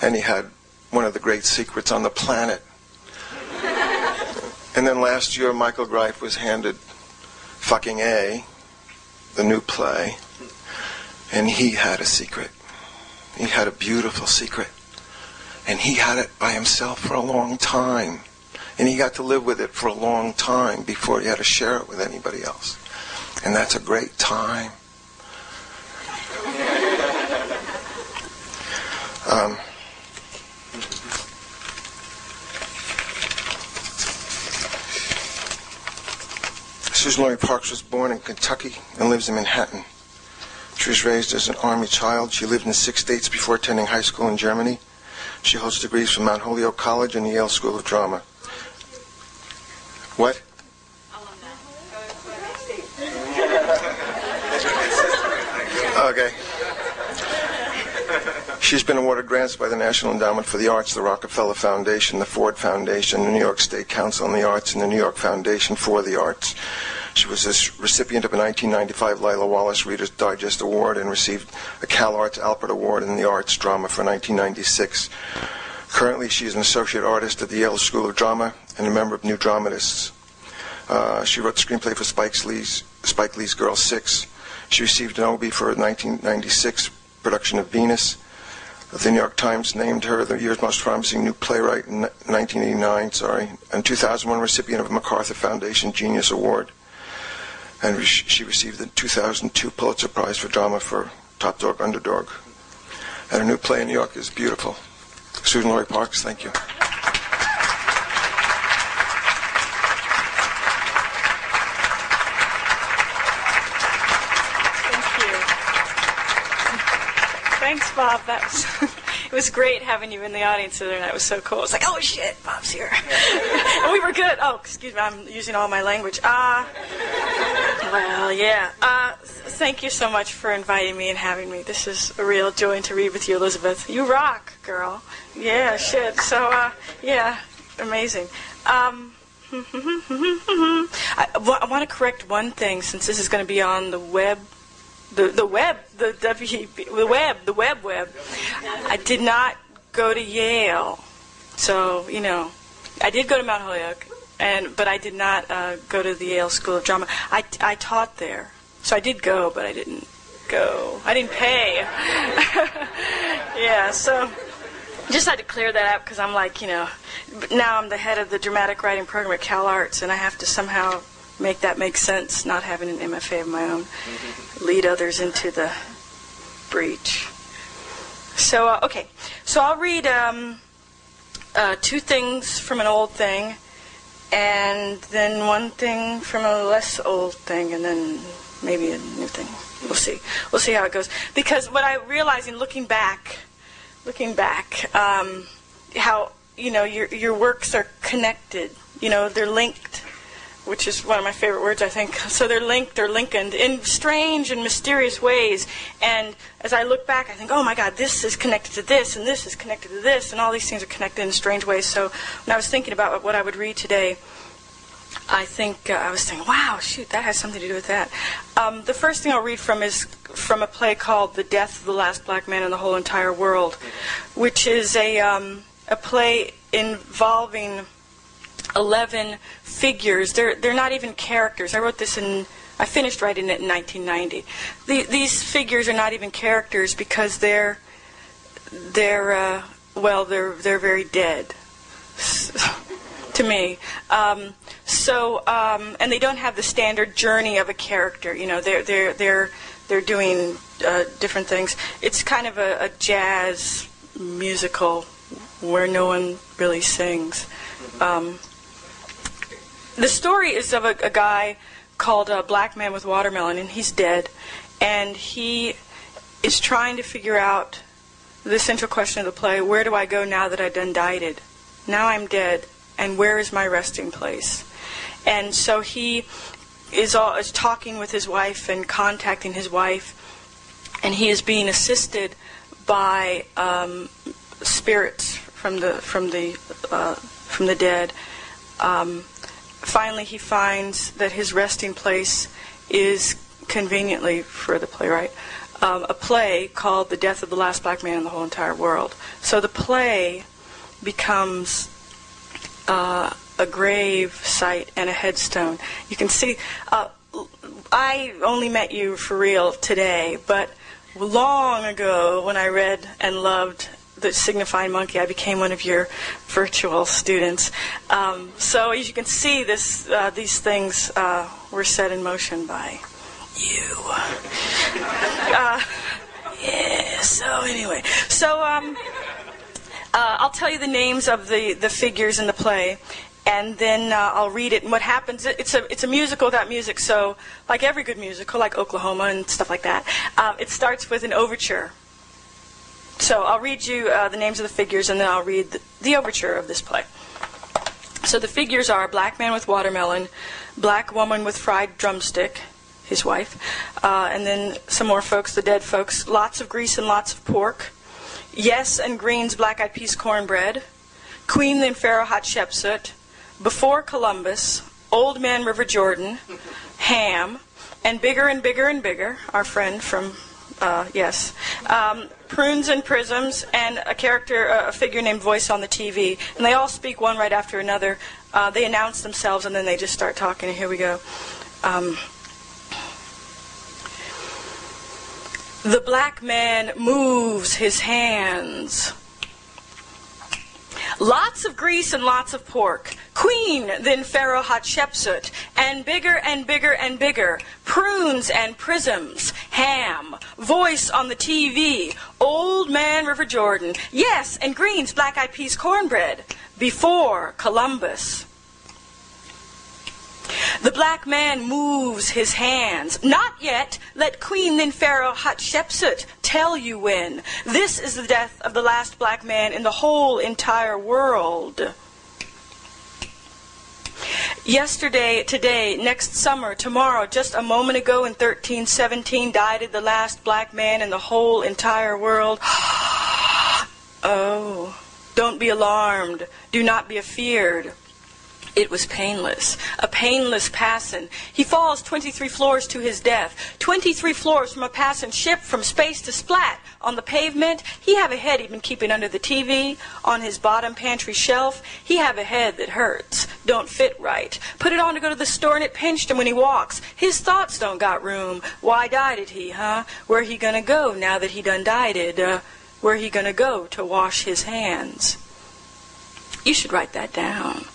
and he had one of the great secrets on the planet. And then last year, Michael Greif was handed Fucking A, the new play, and he had a secret. He had a beautiful secret. And he had it by himself for a long time. And he got to live with it for a long time before he had to share it with anybody else. And that's a great time. Suzan-Lori Parks was born in Kentucky and lives in Manhattan. She was raised as an Army child. She lived in 6 states before attending high school in Germany. She holds degrees from Mount Holyoke College and the Yale School of Drama. What? Okay. She's been awarded grants by the National Endowment for the Arts, the Rockefeller Foundation, the Ford Foundation, the New York State Council on the Arts, and the New York Foundation for the Arts. She was a recipient of a 1995 Lila Wallace Reader's Digest Award and received a Cal Arts Alpert Award in the Arts Drama for 1996. Currently, she is an associate artist at the Yale School of Drama and a member of New Dramatists. She wrote the screenplay for Spike Lee's Girl 6. She received an Obie for a 1996 production of Venus. The New York Times named her the year's most promising new playwright in 1989, and 2001 recipient of a MacArthur Foundation Genius Award. And she received the 2002 Pulitzer Prize for Drama for Top Dog, Underdog. And her new play in New York is beautiful. Suzan-Lori Parks, thank you. Thanks, Bob. It was great having you in the audience the other night. It was so cool. It was like, oh shit, Bob's here. And we were good. Oh, excuse me, I'm using all my language. Well, yeah. Thank you so much for inviting me and having me. This is a real joy to read with you, Elizabeth. You rock, girl. Yeah, shit. So, yeah, amazing. I want to correct one thing, since this is going to be on the web. The web. I did not go to Yale, so I did go to Mount Holyoke, but I did not go to the Yale School of Drama. I taught there, so I did go, but I didn't go. I didn't pay. Yeah, so just had to clear that up because I'm like, now I'm the head of the dramatic writing program at Cal Arts, and I have to somehow make that make sense, not having an MFA of my own, lead others into the breach. So, okay. So I'll read two things from an old thing, and then one thing from a less old thing, and then maybe a new thing. We'll see. We'll see how it goes. Because what I realize in looking back, how, your works are connected. They're linked, which is one of my favorite words, I think. So they're linked, they're linkened in strange and mysterious ways. And as I look back, I think, oh my God, this is connected to this, and this is connected to this, and all these things are connected in strange ways. So when I was thinking about what I would read today, I think I was thinking, wow, shoot, that has something to do with that. The first thing I'll read from is from a play called The Death of the Last Black Man in the Whole Entire World, which is a play involving 11 figures. They're not even characters. I finished writing it in 1990. These figures are not even characters because they're very dead to me. And they don't have the standard journey of a character. They're doing different things. It's kind of a jazz musical where no one really sings. The story is of a guy called Black Man with Watermelon, and he's dead. And he is trying to figure out the central question of the play: where do I go now that I've done died? Now I'm dead, and where is my resting place? And so he is talking with his wife and contacting his wife, and he is being assisted by spirits from the dead. Finally, he finds that his resting place is, conveniently for the playwright, a play called The Death of the Last Black Man in the Whole Entire World. So the play becomes a grave site and a headstone. You can see, I only met you for real today, but long ago when I read and loved The Signifying Monkey, I became one of your virtual students. So as you can see, these things were set in motion by you. Yeah, so anyway. So I'll tell you the names of the figures in the play, and then I'll read it. And what happens, it's a musical without music, so like every good musical, like Oklahoma and stuff like that, it starts with an overture. So I'll read you the names of the figures, and then I'll read the overture of this play. So the figures are Black Man with Watermelon, Black Woman with Fried Drumstick, his wife, and then some more folks, the dead folks, Lots of Grease and Lots of Pork, Yes and Green's Black-Eyed Peas Cornbread, Queen then Pharaoh Hatshepsut, Before Columbus, Old Man River Jordan, Ham, and Bigger and Bigger and Bigger, our friend from, Prunes and Prisms, and a figure named Voice on the TV. And they all speak one right after another. They announce themselves, and then they just start talking, and here we go. The black man moves his hands. Lots of grease and lots of pork. Queen, then Pharaoh Hatshepsut, and bigger and bigger and bigger. Prunes and prisms. Ham. Voice on the TV. Old Man River Jordan. Yes, and Green's Black-Eyed Peas Cornbread. Before Columbus. The black man moves his hands. Not yet. Let Queen then Pharaoh Hatshepsut tell you when. This is the death of the last black man in the whole entire world. Yesterday, today, next summer, tomorrow, just a moment ago in 1317, died the last black man in the whole entire world. Oh, don't be alarmed. Do not be afeared. It was painless, a painless passin'. He falls 23 floors to his death. 23 floors from a passin' ship from space to splat. On the pavement, he have a head he'd been keeping under the TV. On his bottom pantry shelf, he have a head that hurts, don't fit right. Put it on to go to the store and it pinched him when he walks. His thoughts don't got room. Why died he, huh? Where he gonna go now that he done died? Where he gonna go to wash his hands? You should write that down.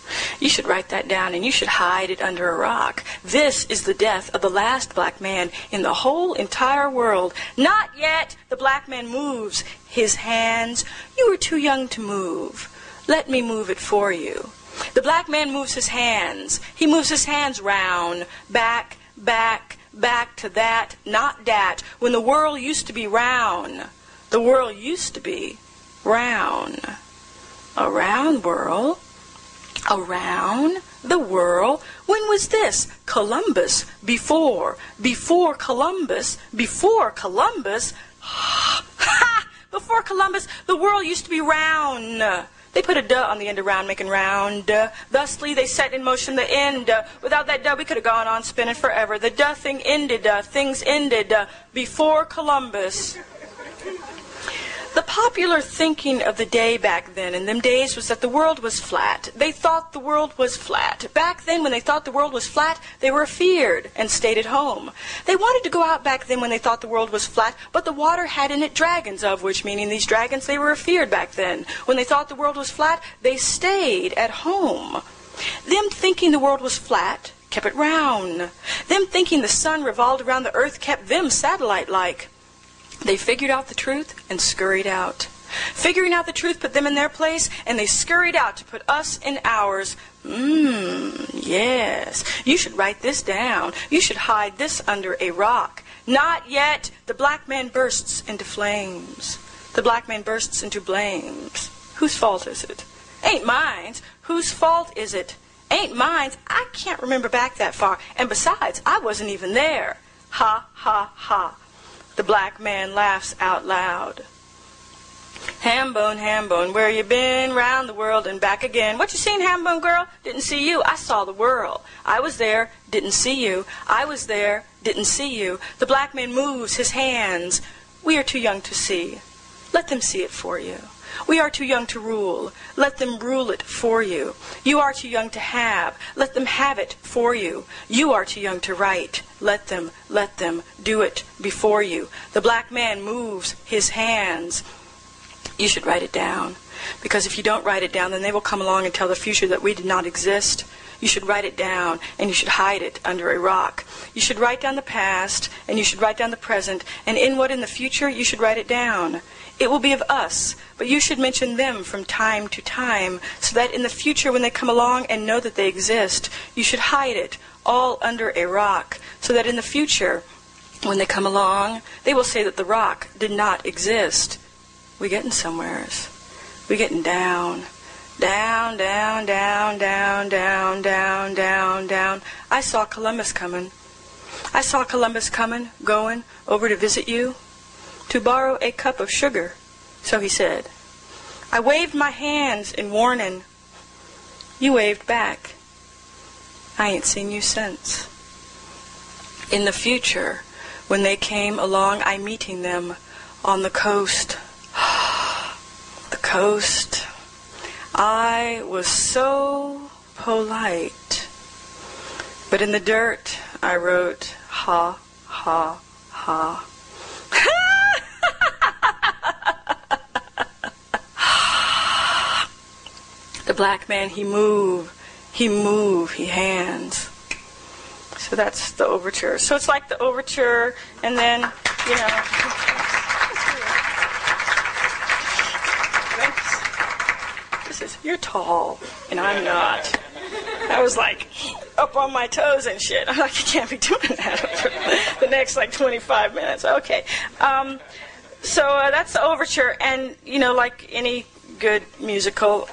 You should write that down, and you should hide it under a rock. This is the death of the last black man in the whole entire world. Not yet. The black man moves his hands. You were too young to move. Let me move it for you. The black man moves his hands. He moves his hands round, back, back, back to that, not that, when the world used to be round. The world used to be round. Around world, around the world. When was this? Columbus, before Columbus, before Columbus. Ha! Before Columbus, the world used to be round. They put a duh on the end of round, making round. Thusly, they set in motion the end. Without that duh, we could have gone on spinning forever. The duh thing ended, things ended before Columbus. The popular thinking of the day back then, in them days, was that the world was flat. They thought the world was flat. Back then, when they thought the world was flat, they were afeared and stayed at home. They wanted to go out back then when they thought the world was flat, but the water had in it dragons, of which, meaning these dragons, they were afeared back then. When they thought the world was flat, they stayed at home. Them thinking the world was flat kept it round. Them thinking the sun revolved around the earth kept them satellite-like. They figured out the truth and scurried out. Figuring out the truth put them in their place, and they scurried out to put us in ours. Yes. You should write this down. You should hide this under a rock. Not yet. The black man bursts into flames. The black man bursts into blames. Whose fault is it? Ain't mine. Whose fault is it? Ain't mine. I can't remember back that far. And besides, I wasn't even there. Ha, ha, ha. The black man laughs out loud. Hambone, where you been? Round the world and back again. What you seen, Hambone girl? Didn't see you. I saw the world. I was there, didn't see you. I was there, didn't see you. The black man moves his hands. We are too young to see. Let them see it for you. We are too young to rule. Let them rule it for you. You are too young to have. Let them have it for you. You are too young to write. Let them do it before you. The black man moves his hands. You should write it down. Because if you don't write it down, then they will come along and tell the future that we did not exist. You should write it down, and you should hide it under a rock. You should write down the past, and you should write down the present, and in what in the future, you should write it down. It will be of us, but you should mention them from time to time, so that in the future when they come along and know that they exist, you should hide it all under a rock, so that in the future, when they come along, they will say that the rock did not exist. We getting somewheres. We getting down. Down, down, down, down, down, down, down, down. I saw Columbus coming. I saw Columbus coming, going over to visit you, to borrow a cup of sugar, so he said. I waved my hands in warning. You waved back. I ain't seen you since. In the future, when they came along, I meeting them on the coast. The coast. I was so polite. But in the dirt, I wrote, ha, ha, ha. The black man, he hands. So that's the overture. So it's like the overture, and then, you know. You're tall, and I'm not. I was like up on my toes and shit. I'm like, I can't be doing that for the next like 25 minutes. Okay. So that's the overture, and you know, like any good musical,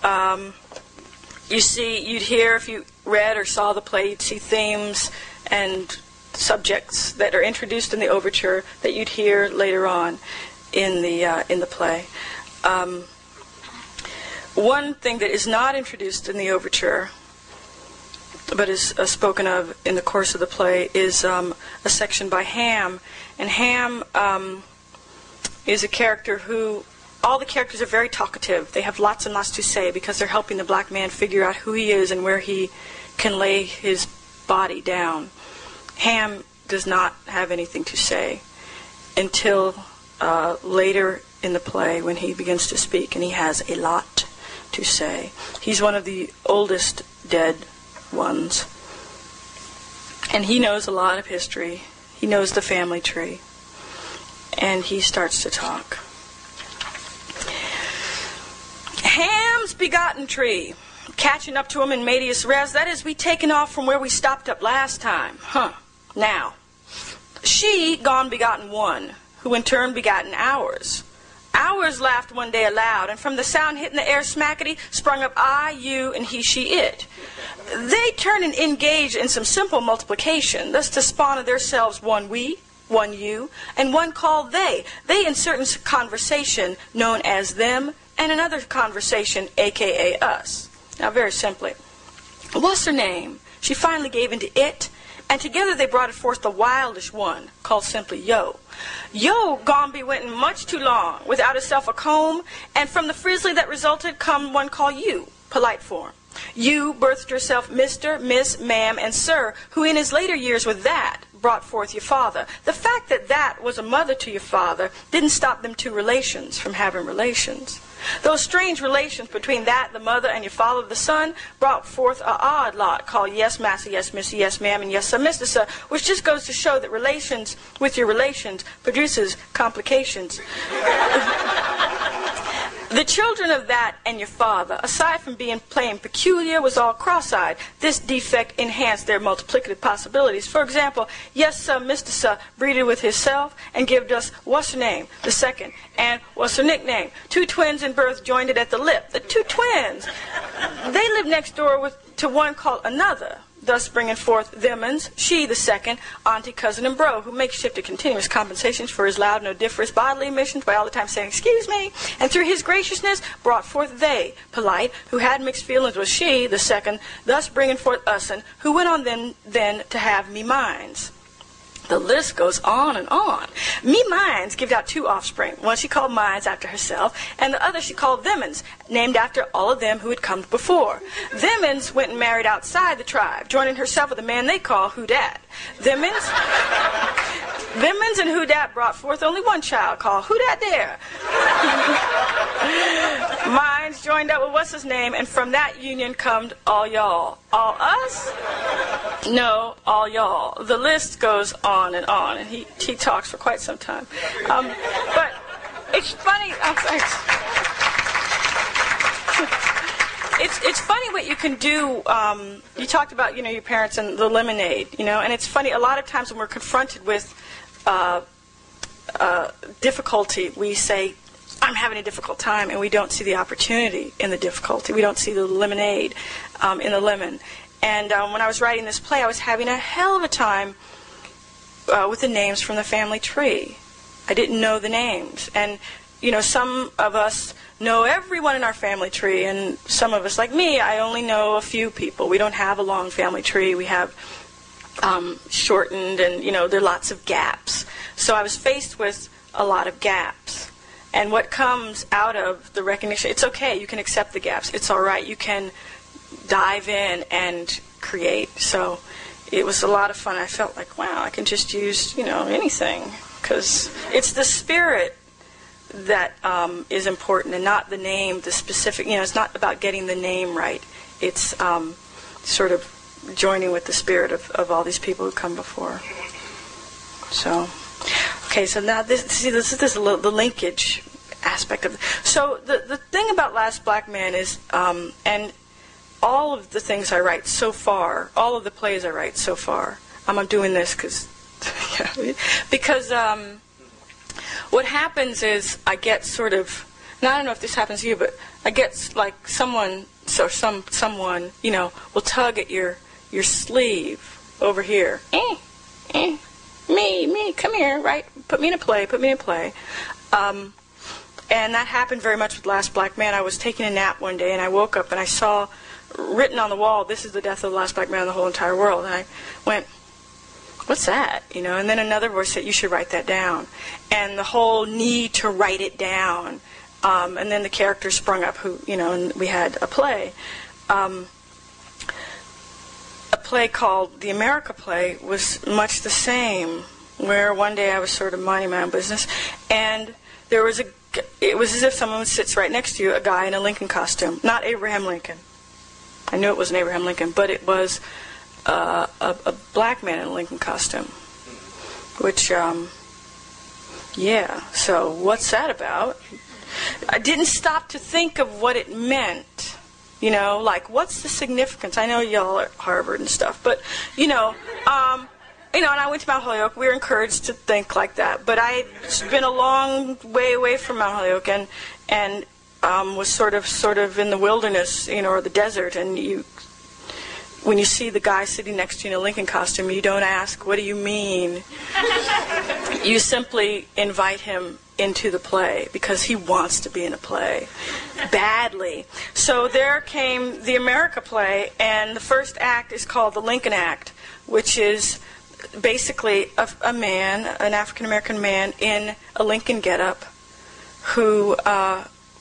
you'd hear, if you read or saw the play, you'd see themes and subjects that are introduced in the overture that you'd hear later on in the play. One thing that is not introduced in the overture, but is spoken of in the course of the play, is a section by Ham. And Ham is a character who, all the characters are very talkative. They have lots and lots to say because they're helping the black man figure out who he is and where he can lay his body down. Ham does not have anything to say until later in the play when he begins to speak, and he has a lot to say. He's one of the oldest dead ones. And he knows a lot of history. He knows the family tree. And he starts to talk. Ham's begotten tree, catching up to him in medias res, that is, we taken off from where we stopped up last time. Now, she gone begotten one, who in turn begotten ours. Ours laughed one day aloud, and from the sound hitting the air smackety, sprung up I, you, and he, she, it. They turn and engage in some simple multiplication, thus to spawn of theirselves one we, one you, and one called they. They in certain conversation known as them, and another conversation, a.k.a. us. Now, very simply, what's her name? She finally gave into it, and together they brought it forth the wildish one, called simply Yo. Yo gone be went much too long, without herself a comb, and from the frizzly that resulted come one called you, polite form. You birthed yourself Mr., Miss, Ma'am, and Sir, who in his later years with that brought forth your father. The fact that that was a mother to your father didn't stop them two relations from having relations. Those strange relations between that, the mother, and your father, the son, brought forth a odd lot called yes, massa, yes, missy, yes, ma'am, and yes, sir, Mr. Sir, which just goes to show that relations with your relations produces complications. The children of that and your father, aside from being plain peculiar, was all cross-eyed. This defect enhanced their multiplicative possibilities. For example, yes, sir, Mr. Sir, breeded with himself and gived us what's her name, the second, and what's her nickname. 2 twins in birth joined it at the lip. The 2 twins. They lived next door to one called another, thus bringing forth themins, she, the second, auntie, cousin, and bro, who makeshifted continuous compensations for his loud and odoriferous bodily emissions by all the time saying, excuse me, and through his graciousness brought forth they, polite, who had mixed feelings with she, the second, thus bringing forth usin, who went on then to have me minds. The list goes on and on. Me Minds gave out 2 offspring. One she called Minds after herself, and the other she called Themins, named after all of them who had come before. Themins went and married outside the tribe, joining herself with a man they call Who Dat. Themins and Who Dat brought forth only one child called Who Dat There. Minds joined up with what's his name, and from that union come all y'all. All us? No, all y'all. The list goes on, and he talks for quite some time. But it's funny. It's funny what you can do. You talked about your parents and the lemonade, and it's funny. A lot of times when we're confronted with difficulty, we say, I'm having a difficult time, and we don't see the opportunity in the difficulty. We don't see the lemonade in the lemon. And when I was writing this play, I was having a hell of a time with the names from the family tree. I didn't know the names. And, some of us know everyone in our family tree, and some of us, like me, I only know a few people. We don't have a long family tree. We have shortened, and, there are lots of gaps. So I was faced with a lot of gaps. And what comes out of the recognition, it's okay, you can accept the gaps. It's all right, you can dive in and create. So it was a lot of fun. I felt like, wow, I can just use, anything. Because it's the spirit that is important, and not the name, the specific, it's not about getting the name right. It's sort of joining with the spirit of all these people who come before. So, okay, so now this is the linkage aspect of it. So the thing about Last Black Man is, and all of the things I write so far, all of the plays I write so far, I'm doing this because what happens is I get sort of, and I don't know if this happens to you, but I get like someone will tug at your sleeve over here. Me, come here, right? Put me in a play. And that happened very much with Last Black Man. I was taking a nap one day, and I woke up, and I saw written on the wall, this is the death of the last black man in the whole entire world. And I went, what's that? And then another voice said, you should write that down. And the whole need to write it down. And then the character sprung up and we had a play. A play called The America Play was much the same, where one day I was sort of minding my own business, and it was as if someone sits right next to you, a guy in a Lincoln costume. Not Abraham Lincoln. I knew it wasn't Abraham Lincoln, but it was a black man in a Lincoln costume. Which, so what's that about? I didn't stop to think of what it meant. Like, what's the significance? I know y'all are at Harvard and stuff, but, and I went to Mount Holyoke. We were encouraged to think like that. But I'd been a long way away from Mount Holyoke and was sort of in the wilderness, or the desert. And when you see the guy sitting next to you in a Lincoln costume, you don't ask, what do you mean? You simply invite him into the play because he wants to be in a play badly. So there came the America Play, and the first act is called the Lincoln Act, which is basically a man, an African-American man in a Lincoln getup who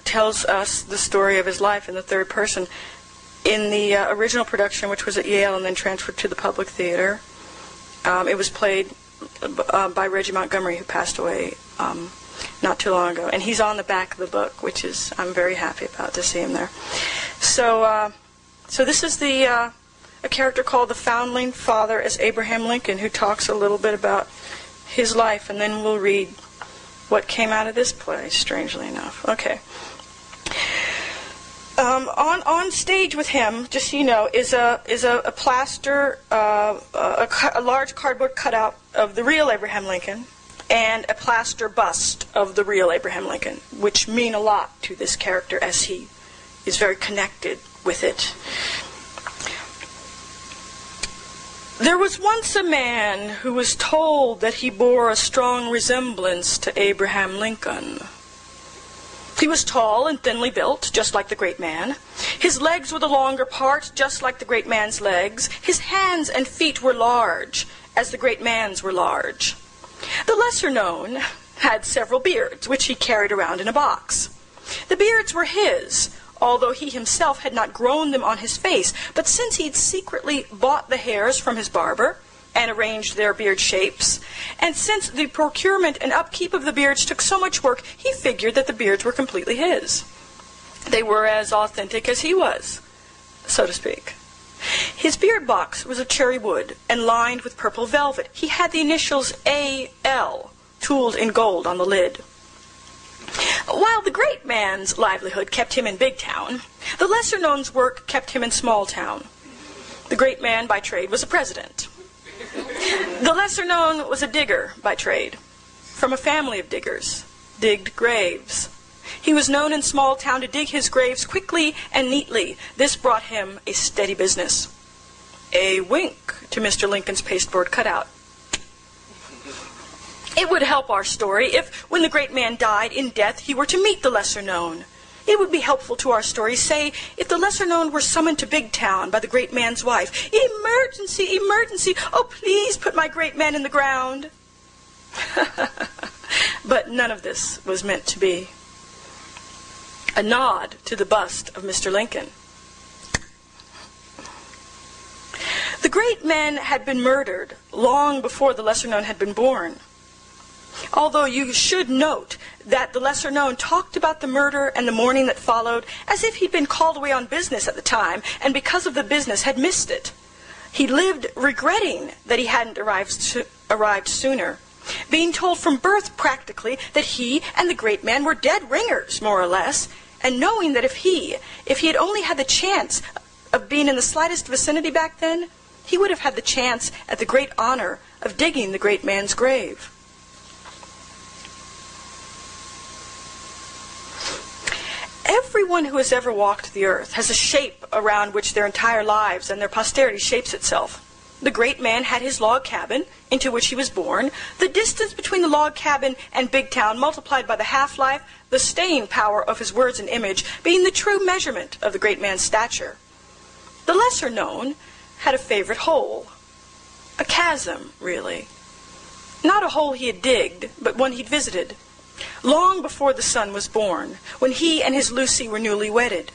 tells us the story of his life in the third person. In the original production, which was at Yale and then transferred to the Public Theater, it was played by Reggie Montgomery, who passed away not too long ago. And he's on the back of the book, which is, I'm very happy about to see him there. So this is a character called the Foundling Father as Abraham Lincoln, who talks a little bit about his life, and then we'll read what came out of this play, strangely enough. Okay. On stage with him, just so you know, is a plaster, a large cardboard cutout of the real Abraham Lincoln, and a plaster bust of the real Abraham Lincoln, which mean a lot to this character as he is very connected with it. There was once a man who was told that he bore a strong resemblance to Abraham Lincoln. He was tall and thinly built, just like the great man. His legs were the longer part, just like the great man's legs. His hands and feet were large, as the great man's were large. The lesser known had several beards, which he carried around in a box. The beards were his, although he himself had not grown them on his face, but since he'd secretly bought the hairs from his barber and arranged their beard shapes, and since the procurement and upkeep of the beards took so much work, he figured that the beards were completely his. They were as authentic as he was, so to speak. His beard box was of cherry wood and lined with purple velvet. He had the initials A.L. tooled in gold on the lid. While the great man's livelihood kept him in big town, the lesser known's work kept him in small town. The great man by trade was a president. The lesser known was a digger by trade. From a family of diggers, digged graves. He was known in small town to dig his graves quickly and neatly. This brought him a steady business. A wink to Mr. Lincoln's pasteboard cutout. It would help our story if, when the great man died in death, he were to meet the lesser known. It would be helpful to our story, say, if the lesser known were summoned to Big Town by the great man's wife. Emergency, emergency, oh, please put my great man in the ground. But none of this was meant to be. A nod to the bust of Mr. Lincoln. The great man had been murdered long before the lesser known had been born. Although you should note that the lesser known talked about the murder and the mourning that followed as if he'd been called away on business at the time, and because of the business had missed it. He lived regretting that he hadn't arrived sooner, being told from birth practically that he and the great man were dead ringers, more or less, and knowing that if he had only had the chance of being in the slightest vicinity back then, he would have had the chance at the great honor of digging the great man's grave. Everyone who has ever walked the earth has a shape around which their entire lives and their posterity shapes itself. The great man had his log cabin, into which he was born. The distance between the log cabin and Big Town multiplied by the half-life, the staying power of his words and image, being the true measurement of the great man's stature. The lesser known had a favorite hole. A chasm, really. Not a hole he had digged, but one he'd visited. Long before the son was born, when he and his Lucy were newly wedded.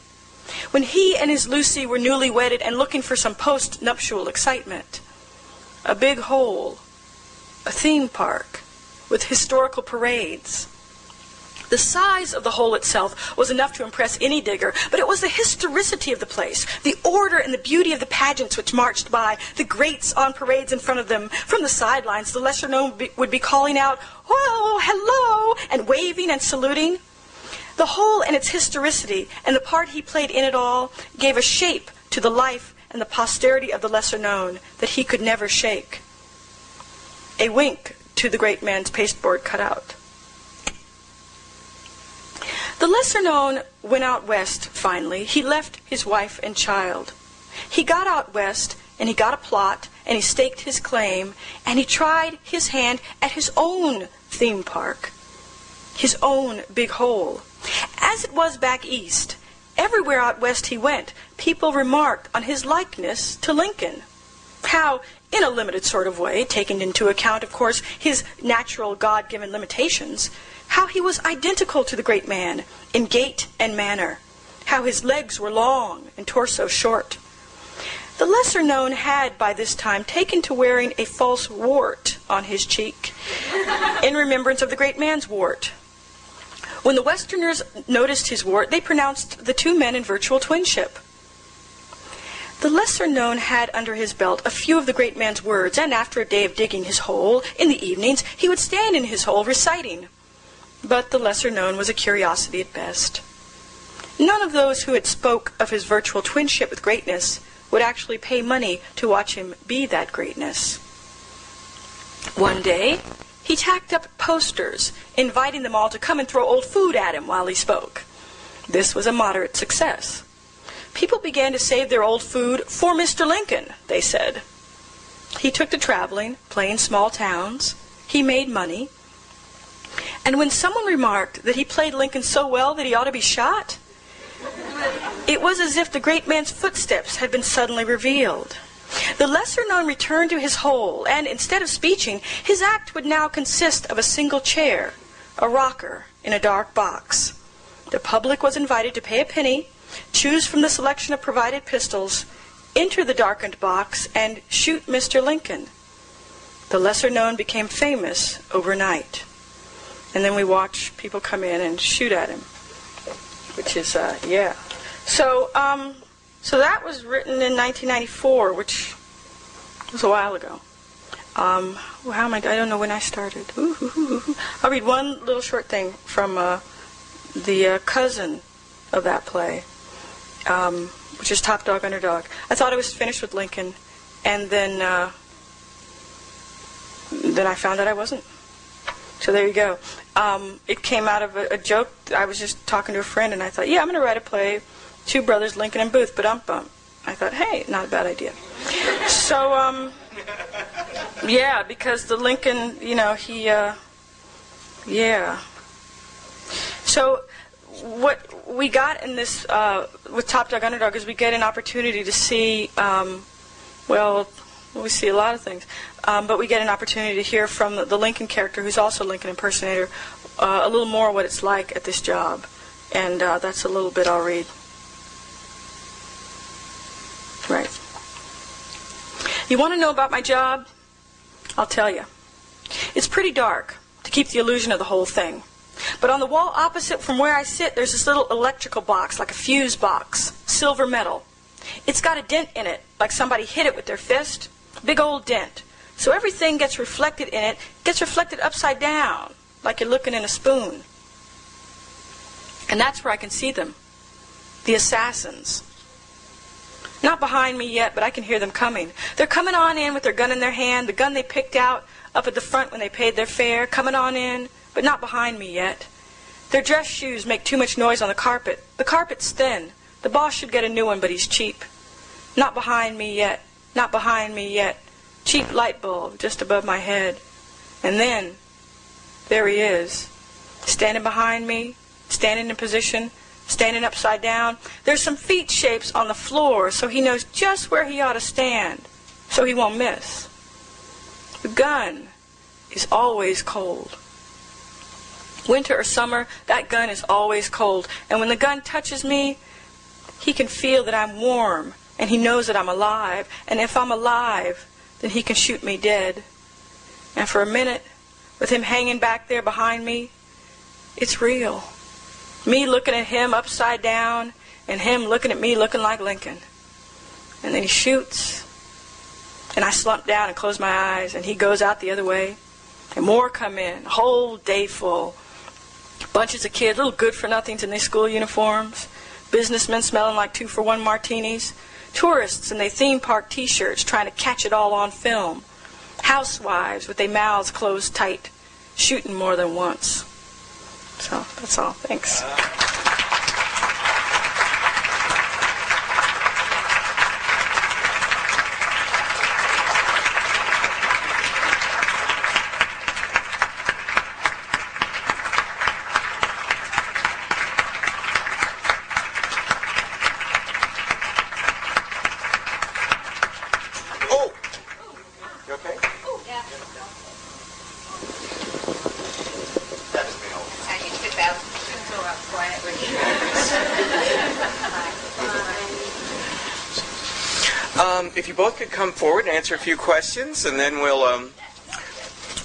When he and his Lucy were newly wedded and looking for some post-nuptial excitement. A big hole, a theme park, with historical parades. The size of the hole itself was enough to impress any digger, but it was the historicity of the place, the order and the beauty of the pageants which marched by, the greats on parades in front of them. From the sidelines, the lesser known would be calling out, "Oh, hello," and waving and saluting. The hole and its historicity and the part he played in it all gave a shape to the life and the posterity of the lesser known that he could never shake. A wink to the great man's pasteboard cutout. The lesser known went out west, finally. He left his wife and child. He got out west, and he got a plot, and he staked his claim, and he tried his hand at his own theme park, his own big hole. As it was back east, everywhere out west he went, people remarked on his likeness to Lincoln. How, in a limited sort of way, taking into account, of course, his natural God-given limitations, how he was identical to the great man in gait and manner, how his legs were long and torso short. The lesser known had, by this time, taken to wearing a false wart on his cheek, in remembrance of the great man's wart. When the Westerners noticed his wart, they pronounced the two men in virtual twinship. The lesser known had under his belt a few of the great man's words, and after a day of digging his hole, in the evenings, he would stand in his hole reciting. But the lesser known was a curiosity at best. None of those who had spoke of his virtual twinship with greatness would actually pay money to watch him be that greatness. One day, he tacked up posters, inviting them all to come and throw old food at him while he spoke. This was a moderate success. People began to save their old food for Mr. Lincoln, they said. He took to traveling, playing small towns. He made money. And when someone remarked that he played Lincoln so well that he ought to be shot, it was as if the great man's footsteps had been suddenly revealed. The lesser known returned to his hole, and instead of speeching, his act would now consist of a single chair, a rocker, in a dark box. The public was invited to pay a penny, choose from the selection of provided pistols, enter the darkened box, and shoot Mr. Lincoln. The lesser known became famous overnight. And then we watch people come in and shoot at him, which is, yeah. So that was written in 1994, which was a while ago. I don't know when I started. I'll read one little short thing from the cousin of that play, which is Top Dog, Underdog. I thought I was finished with Lincoln, and then I found out I wasn't. So there you go. It came out of a joke. I was just talking to a friend, and I thought, yeah, I'm going to write a play, Two Brothers, Lincoln and Booth, but I thought, hey, not a bad idea. So, yeah, because the Lincoln, yeah. So what we got in this, with Top Dog, Underdog, is we get an opportunity to see, we see a lot of things, but we get an opportunity to hear from the Lincoln character, who's also a Lincoln impersonator, a little more what it's like at this job. And that's a little bit I'll read. Right. You want to know about my job? I'll tell you. It's pretty dark, to keep the illusion of the whole thing. But on the wall opposite from where I sit, there's this little electrical box, like a fuse box, silver metal. It's got a dent in it, like somebody hit it with their fist. Big old dent. So everything gets reflected in it, gets reflected upside down, like you're looking in a spoon. And that's where I can see them. The assassins. Not behind me yet, but I can hear them coming. They're coming on in with their gun in their hand, the gun they picked out up at the front when they paid their fare, coming on in, but not behind me yet. Their dress shoes make too much noise on the carpet. The carpet's thin. The boss should get a new one, but he's cheap. Not behind me yet. Not behind me yet. Cheap light bulb just above my head. And then, there he is, standing behind me, standing in position, standing upside down. There's some feet shapes on the floor, so he knows just where he ought to stand, so he won't miss. The gun is always cold. Winter or summer, that gun is always cold. And when the gun touches me, he can feel that I'm warm, and he knows that I'm alive. And if I'm alive, then he can shoot me dead. And for a minute, with him hanging back there behind me, it's real. Me looking at him upside down, and him looking at me looking like Lincoln. And then he shoots, and I slump down and close my eyes, and he goes out the other way. And more come in, a whole day full. Bunches of kids, little good-for-nothings in their school uniforms. Businessmen smelling like 2-for-1 martinis. Tourists in their theme park T-shirts trying to catch it all on film. Housewives with their mouths closed tight, shooting more than once. So, that's all. Thanks. If you both could come forward and answer a few questions, and then we'll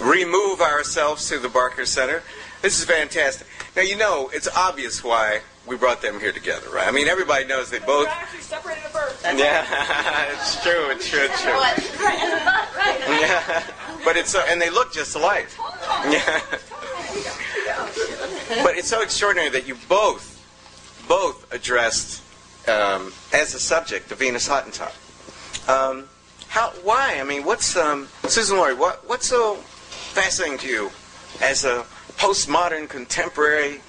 remove ourselves to the Barker Center. This is fantastic. Now, you know, it's obvious why we brought them here together, right? I mean, everybody knows they both... We're actually separated at birth. Yeah, it's true, it's true, it's true. Yeah, but it's and they look just alike. Yeah. But it's so extraordinary that you both both addressed as a subject the Venus Hottentot. Why? I mean, what's Suzan-Lori? What's so fascinating to you as a postmodern, contemporary,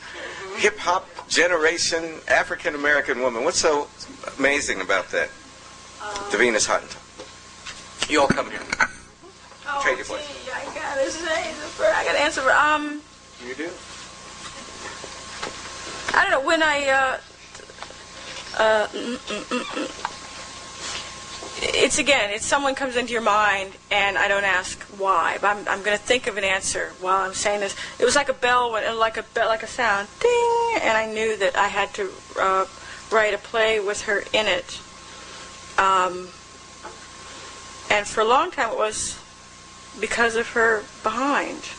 hip hop generation African American woman? What's so amazing about that? The Venus Hottentot. You all come here. Trade your place. I gotta say the first. I gotta answer. You do. I don't know when it's someone comes into your mind, and I don't ask why, but I'm going to think of an answer while I'm saying this. It was like a bell, like a sound, ding, and I knew that I had to write a play with her in it. And for a long time, it was because of her behind.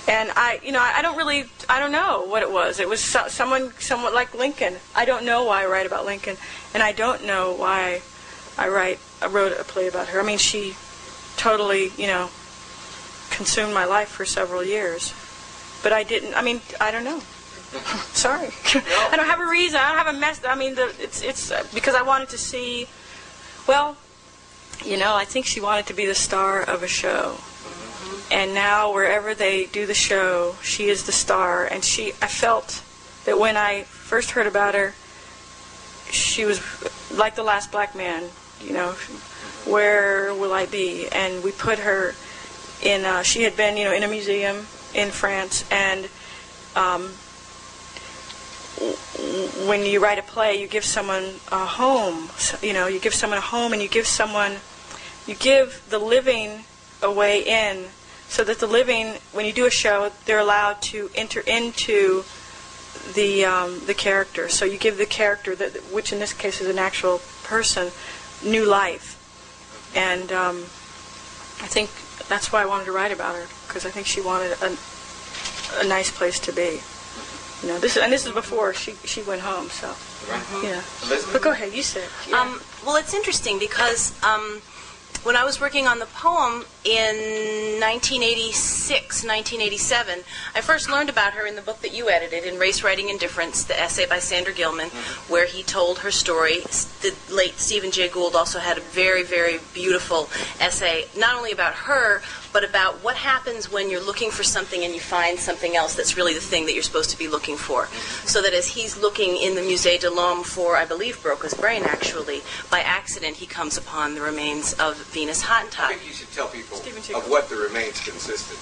And I don't know what it was. It was someone like Lincoln. I don't know why I write about Lincoln, and I don't know why I wrote a play about her. I mean, she totally, consumed my life for several years. But I didn't. I mean, I don't know. Sorry, I don't have a reason. I don't have a mess. I mean, it's because I wanted to see. Well, I think she wanted to be the star of a show. And now wherever they do the show, she is the star. And I felt that when I first heard about her, she was like the last black man, where will I be? And we put her in, she had been, in a museum in France. And when you write a play, you give someone a home. You give someone a home, and you give the living a way in, so that the living, when you do a show, they're allowed to enter into the character. So you give the character, which in this case is an actual person, new life. And I think that's why I wanted to write about her, because I think she wanted a nice place to be. This is before she went home. So yeah. But go ahead, you said. Yeah. Well, it's interesting because. When I was working on the poem in 1986, 1987, I first learned about her in the book that you edited, in Race, Writing, and Difference, the essay by Sandra Gilman, where he told her story. The late Stephen Jay Gould also had a very, very beautiful essay, not only about her, but about what happens when you're looking for something and you find something else that's really the thing that you're supposed to be looking for. So that as he's looking in the Musée de l'Homme for, I believe, Broca's brain, actually, by accident he comes upon the remains of Venus Hottentot. I think you should tell people of what the remains consisted.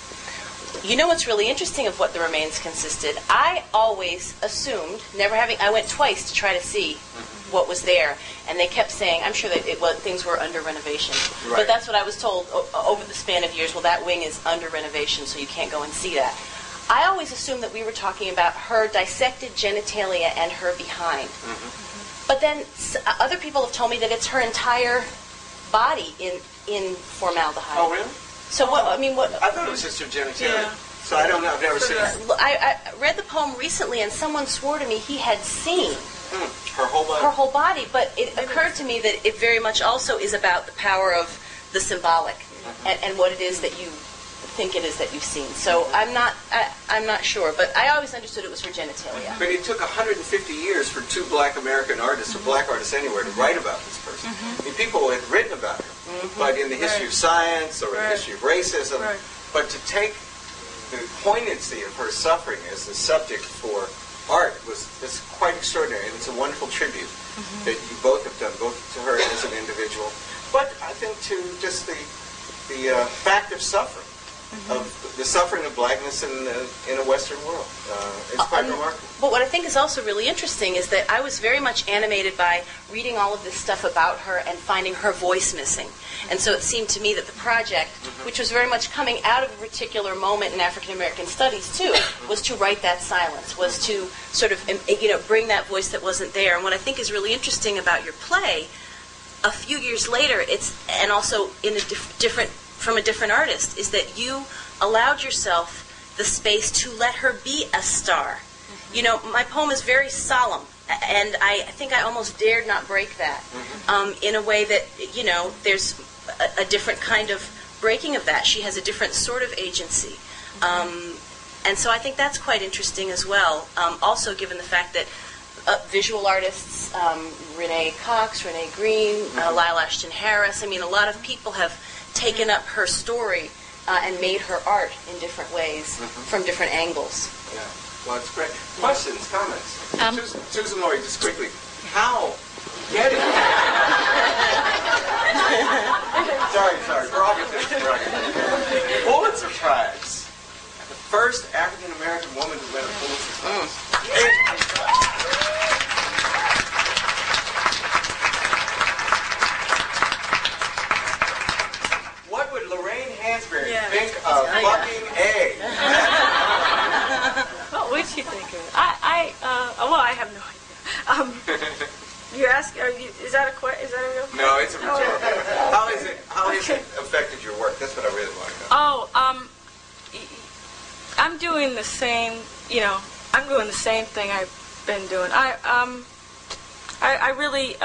You know what's really interesting of what the remains consisted? I always assumed, I went twice to try to see what was there, and they kept saying, I'm sure that things were under renovation. Right. But that's what I was told over the span of years. Well, that wing is under renovation, so you can't go and see that. I always assumed that we were talking about her dissected genitalia and her behind. But then other people have told me that it's her entire body in formaldehyde. Oh, really? So what? I thought it was just her genitalia. Yeah. So I don't know. I've never seen it. I read the poem recently, and someone swore to me he had seen her whole body. Her whole body, but it occurred to me that it very much also is about the power of the symbolic and what it is that you think it is that you've seen. So I'm not sure, but I always understood it was her genitalia. But it took 150 years for two black American artists, or black artists anywhere, to write about this person. I mean, people had written about her, but in the history of science or in the history of racism, but to take the poignancy of her suffering as the subject for art is quite extraordinary, and it's a wonderful tribute that you both have done, both to her as an individual, but I think to just the fact of suffering. Of the suffering of blackness in a Western world. It's quite remarkable. But what I think is also really interesting is that I was very much animated by reading all of this stuff about her and finding her voice missing. And so it seemed to me that the project, which was very much coming out of a particular moment in African American studies too, was to write that silence, was to sort of bring that voice that wasn't there. And what I think is really interesting about your play, a few years later, and also in a different from a different artist, is that you allowed yourself the space to let her be a star. My poem is very solemn, and I think I almost dared not break that in a way that, there's a different kind of breaking of that. She has a different sort of agency. And so I think that's quite interesting as well, also given the fact that visual artists, Renee Cox, Renee Green, Lyle Ashton Harris. I mean, a lot of people have taken up her story and made her art in different ways from different angles. Yeah. Well, it's great. Questions, comments? Suzan-Lori, just quickly. How? Get it. sorry. Pulitzer Prize. The first African-American woman to win a Pulitzer Prize. What would Lorraine Hansberry think of fucking A? What would she think of it? Well, I have no idea. You ask, is that a real? No, it's a rhetorical. How has it affected your work? That's what I really want to know. I'm doing the same. I'm doing the same thing I've been doing. I really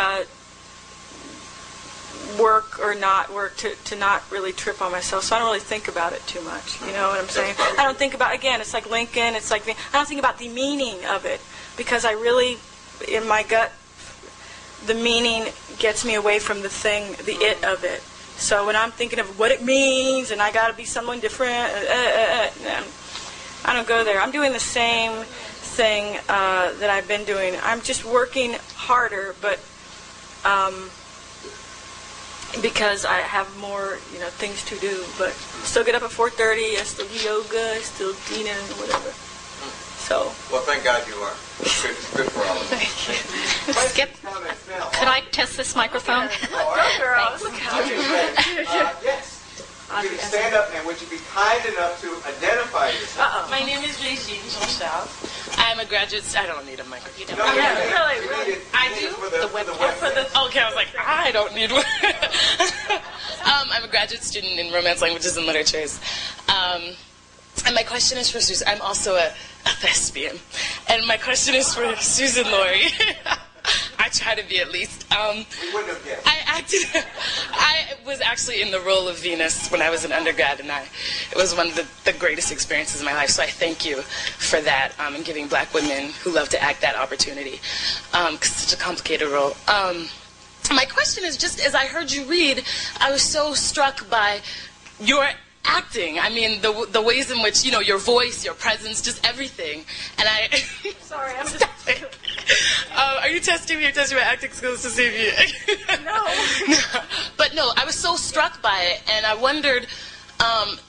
work or not work to not really trip on myself, so I don't really think about it too much. You know what I'm saying? I don't think about, again, it's like Lincoln, it's like, I don't think about the meaning of it, because I really, in my gut, the meaning gets me away from the thing, the it of it. So when I'm thinking of what it means, and I gotta be someone different, I don't go there. I'm doing the same thing that I've been doing. I'm just working harder, but because I have more, things to do. But still get up at 4:30. I still do yoga. I still whatever. So. Well, thank God you are. It's good for all of us. Thank you. Skip, could I test this microphone? Yes. You can stand up, and would you be kind enough to identify yourself? My name is Regine Jean-Charles. I'm a graduate. I don't need a microphone. No, really. I do? For the webcam. Okay, I was like, I don't need one. I'm a graduate student in Romance Languages and Literatures. And my question is for Susan. I'm also a thespian. And my question is for Suzan-Lori. I try to be, at least. We wouldn't have guessed. I was actually in the role of Venus when I was an undergrad, and it was one of the greatest experiences of my life. So I thank you for that, and giving Black women who love to act that opportunity, because it's such a complicated role. My question is, just as I heard you read, I was so struck by your acting. I mean, the ways in which, your voice, your presence, just everything. And Sorry, I'm just... are you testing me or testing my acting skills to see if you... No. But no, I was so struck by it, and I wondered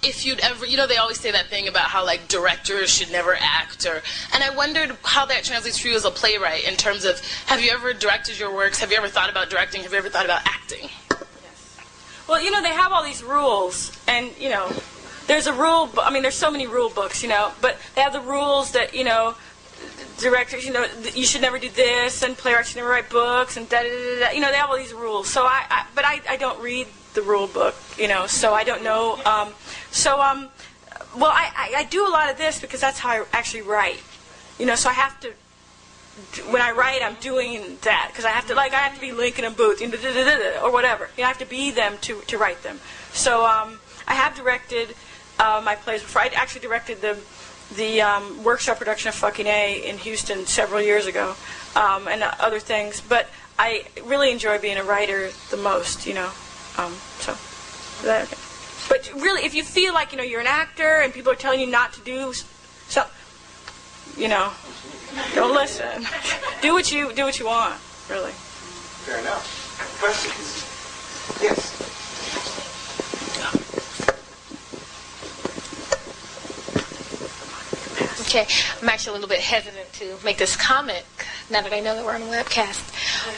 if you'd ever... they always say that thing about how, directors should never act, and I wondered how that translates for you as a playwright in terms of, have you ever directed your works? Have you ever thought about directing? Have you ever thought about acting? Well, they have all these rules, and, there's a rule, there's so many rule books, but they have the rules that, directors, you should never do this, and playwrights should never write books, and da-da-da-da, they have all these rules. So but I don't read the rule book, so I don't know. Well, I do a lot of this because that's how I actually write, so I have to, when I write, I'm doing that because I have to be Lincoln and Booth, or whatever. I have to be them to write them. So I have directed my plays before. I actually directed the workshop production of Fucking A in Houston several years ago, and other things. But I really enjoy being a writer the most, So, okay. But really, if you feel like you're an actor and people are telling you not to do something, don't listen. do what you want, really. Fair enough. Questions? Yes. Okay, I'm actually a little bit hesitant to make this comment now that I know that we're on a webcast.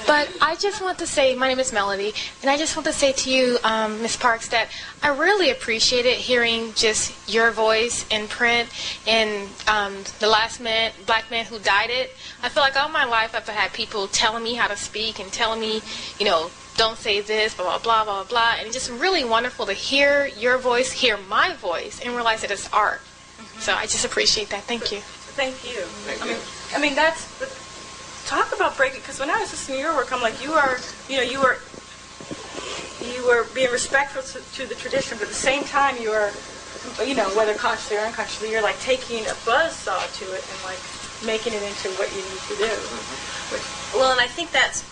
But I just want to say, my name is Melody, and I just want to say to you, Ms. Parks, that I really appreciated hearing just your voice in print in The Last Black Man Who Died It. I feel like all my life I've had people telling me how to speak and telling me, don't say this, blah, blah, blah, blah, blah. And it's just really wonderful to hear your voice, hear my voice, and realize that it's art. So I just appreciate that. Thank you. Thank you. That's talk about breaking. Because when I was listening to your work, I'm like, you were being respectful to the tradition, but at the same time, you were, whether consciously or unconsciously, you're taking a buzzsaw to it and making it into what you need to do. Well, and I think that's.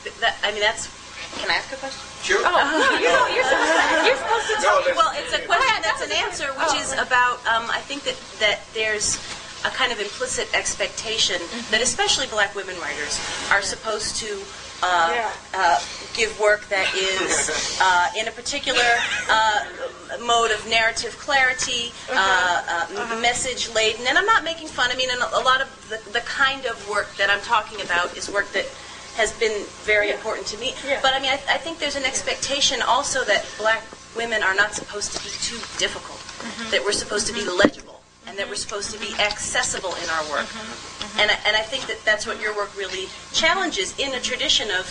Can I ask a question? Sure. You're supposed to tell me. Well, it's a question that's an answer, which is about. I think that there's a kind of implicit expectation that especially black women writers are supposed to give work that is in a particular mode of narrative clarity, message laden. And I'm not making fun. I mean, and a lot of the kind of work that I'm talking about is work that has been very important to me. Yeah. But I mean, I think there's an expectation also that black women are not supposed to be too difficult, that we're supposed to be legible, and that we're supposed to be accessible in our work. And I think that that's what your work really challenges in a tradition of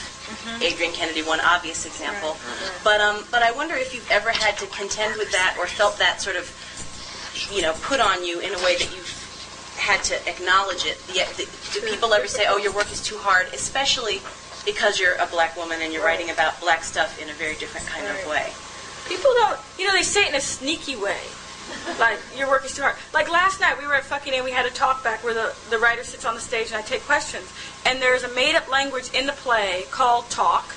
Adrienne Kennedy, one obvious example. But I wonder if you've ever had to contend with that or felt that sort of, put on you in a way that you've had to acknowledge it. Do people ever say, oh, your work is too hard, especially because you're a black woman and you're writing about black stuff in a very different kind of way? People don't, they say it in a sneaky way. Like, your work is too hard. Like last night, we were at Fucking A, we had a talk back where the writer sits on the stage and I take questions. And there's a made-up language in the play called talk,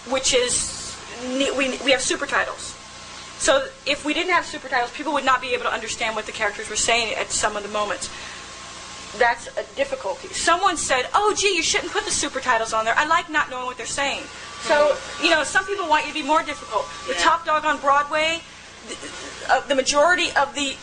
which is, we have super titles. So if we didn't have super titles, people would not be able to understand what the characters were saying at some of the moments. That's a difficulty. Someone said, oh, gee, you shouldn't put the super titles on there. I like not knowing what they're saying. So, some people want you to be more difficult. The Top Dog on Broadway, the majority of the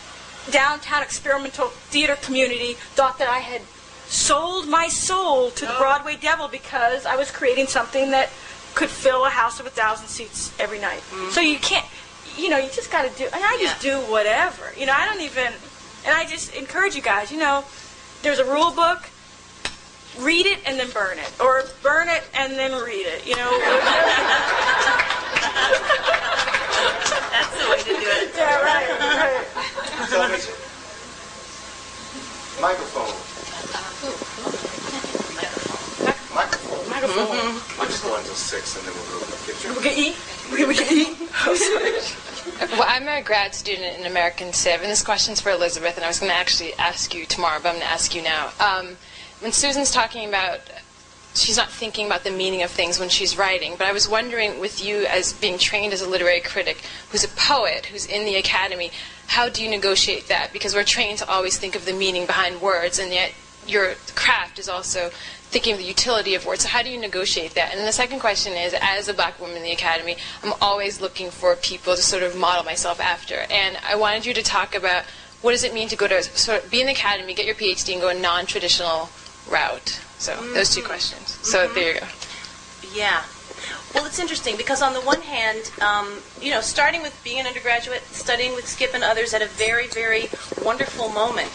downtown experimental theater community thought that I had sold my soul to the Broadway devil because I was creating something that could fill a house of 1,000 seats every night. So you can't, you just got to do, and I just do whatever. I don't even, and I just encourage you guys, there's a rule book, read it and then burn it. Or burn it and then read it, That's the way to do it. Yeah, right. Microphone. I'll just go until 6 and then we'll go to the kitchen. We can eat. Well, I'm a grad student in American Civ, and this question's for Elizabeth, and I was going to actually ask you tomorrow, but I'm going to ask you now. When Susan's talking about she's not thinking about the meaning of things when she's writing, but I was wondering, with you as being trained as a literary critic, who's a poet, who's in the academy, how do you negotiate that? Because we're trained to always think of the meaning behind words, and yet your craft is also thinking of the utility of words. So how do you negotiate that? And then the second question is, as a black woman in the academy, I'm always looking for people to sort of model myself after. And I wanted you to talk about what does it mean to go to sort of be in the academy, get your PhD, and go a non-traditional route. So those two questions. So there you go. Yeah. Well, it's interesting because on the one hand, starting with being an undergraduate, studying with Skip and others at a very, very wonderful moment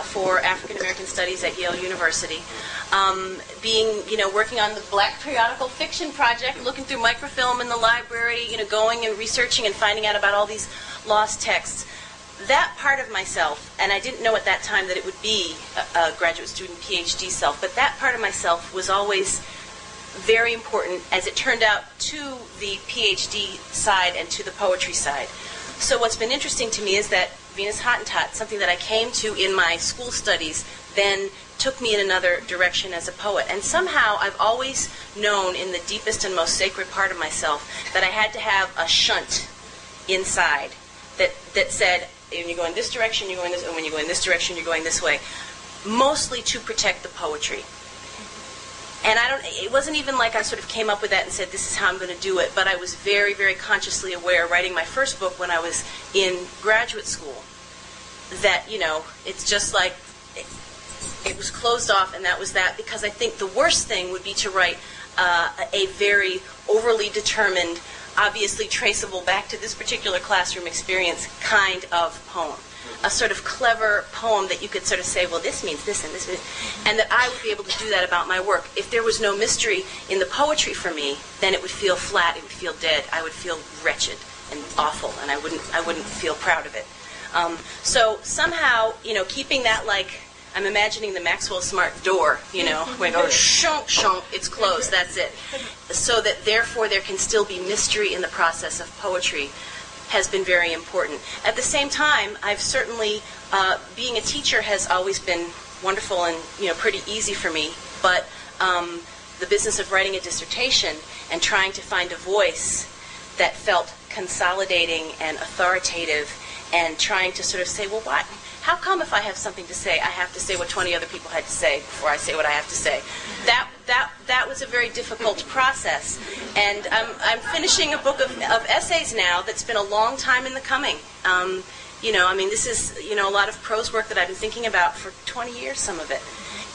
for African American Studies at Yale University, working on the Black Periodical Fiction Project, looking through microfilm in the library, going and researching and finding out about all these lost texts. That part of myself, and I didn't know at that time that it would be a graduate student PhD self, but that part of myself was always very important, as it turned out, to the PhD side and to the poetry side. So what's been interesting to me is that Venus Hottentot, something that I came to in my school studies, then took me in another direction as a poet. And somehow I've always known in the deepest and most sacred part of myself that I had to have a shunt inside that said, when you go in this direction, you're going this, and when you go in this direction, you're going this way, mostly to protect the poetry. And it wasn't even like I sort of came up with that and said, this is how I'm going to do it, but I was very, very consciously aware, writing my first book when I was in graduate school, that, it's just like, it was closed off, and that was that, because I think the worst thing would be to write a very overly determined, obviously traceable back to this particular classroom experience kind of poem. A sort of clever poem that you could sort of say, well, this means this and this means, and that I would be able to do that about my work. If there was no mystery in the poetry for me, then it would feel flat, it would feel dead, I would feel wretched and awful, and I wouldn't feel proud of it. So somehow, keeping that, like, I'm imagining the Maxwell Smart door, where it goes shunk, shunk, it's closed, that's it. So that therefore there can still be mystery in the process of poetry has been very important. At the same time, I've certainly, being a teacher has always been wonderful and pretty easy for me. But the business of writing a dissertation and trying to find a voice that felt consolidating and authoritative, and trying to sort of say, well, what? How come if I have something to say, I have to say what 20 other people had to say before I say what I have to say? That was a very difficult process. And I'm finishing a book of essays now that's been a long time in the coming. This is, a lot of prose work that I've been thinking about for 20 years, some of it,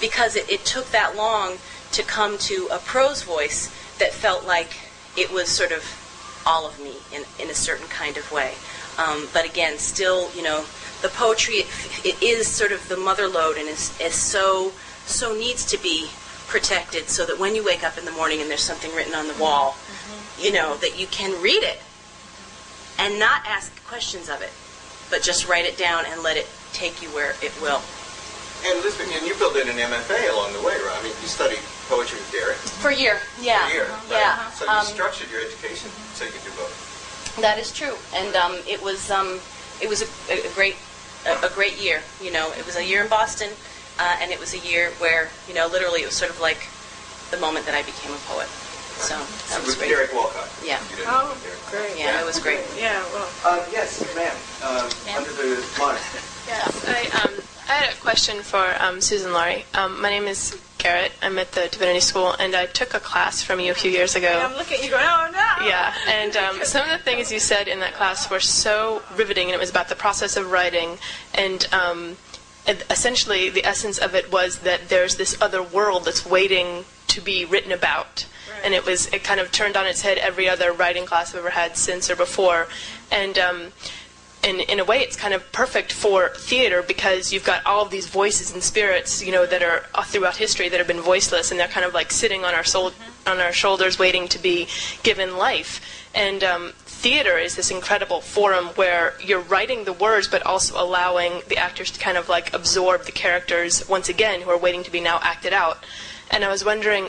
because it took that long to come to a prose voice that felt like it was sort of all of me in a certain kind of way. But again, still, the poetry, it is sort of the mother lode, and is so needs to be protected, so that when you wake up in the morning and there's something written on the wall, that you can read it and not ask questions of it, but just write it down and let it take you where it will. And Elizabeth, and you built in an MFA along the way, right? I mean, you studied poetry with Derek. For a year, yeah. For a year, right? Yeah. So you structured your education so you could do both. That is true, and it was a great year. It was a year in Boston, and it was a year where literally it was sort of like the moment that I became a poet. So that was with great. Derek Walcott. Yeah. Oh, great. Yeah, it was great. Yeah, well. Yes, ma'am. Under the line. Yes, I had a question for Suzan-Lori. My name is Garrett. I'm at the Divinity School, and I took a class from you a few years ago. I'm looking at you going, oh, no! Yeah, and some of the things you said in that class were so riveting, and it was about the process of writing, and essentially the essence of it was that there's this other world that's waiting to be written about. Right. And it kind of turned on its head every other writing class I've ever had since or before. And in a way, it's kind of perfect for theater, because you've got all of these voices and spirits, that are throughout history that have been voiceless, and they're kind of like sitting on our shoulders, waiting to be given life. And theater is this incredible forum where you're writing the words, but also allowing the actors to kind of like absorb the characters once again, who are waiting to be now acted out. And I was wondering,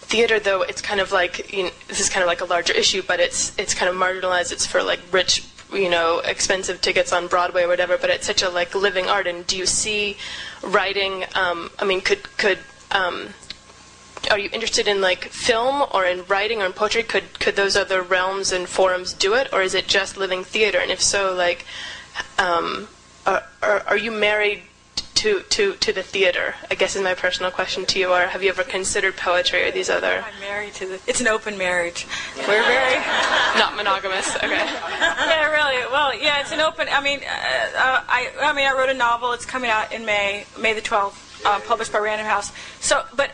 theater, though, it's kind of like, this is kind of like a larger issue, but it's kind of marginalized. It's for like rich, expensive tickets on Broadway or whatever, but it's such a like living art. And do you see writing, are you interested in like film or in writing or in poetry? Could those other realms and forums do it, or is it just living theater? And if so, like, are you married to the theater, I guess, is my personal question to you, or have you ever considered poetry or these other... I'm married to the... It's an open marriage. We're very... Not monogamous, okay. Yeah, really. Well, yeah, it's an open... I wrote a novel. It's coming out in May the 12th, published by Random House. So, but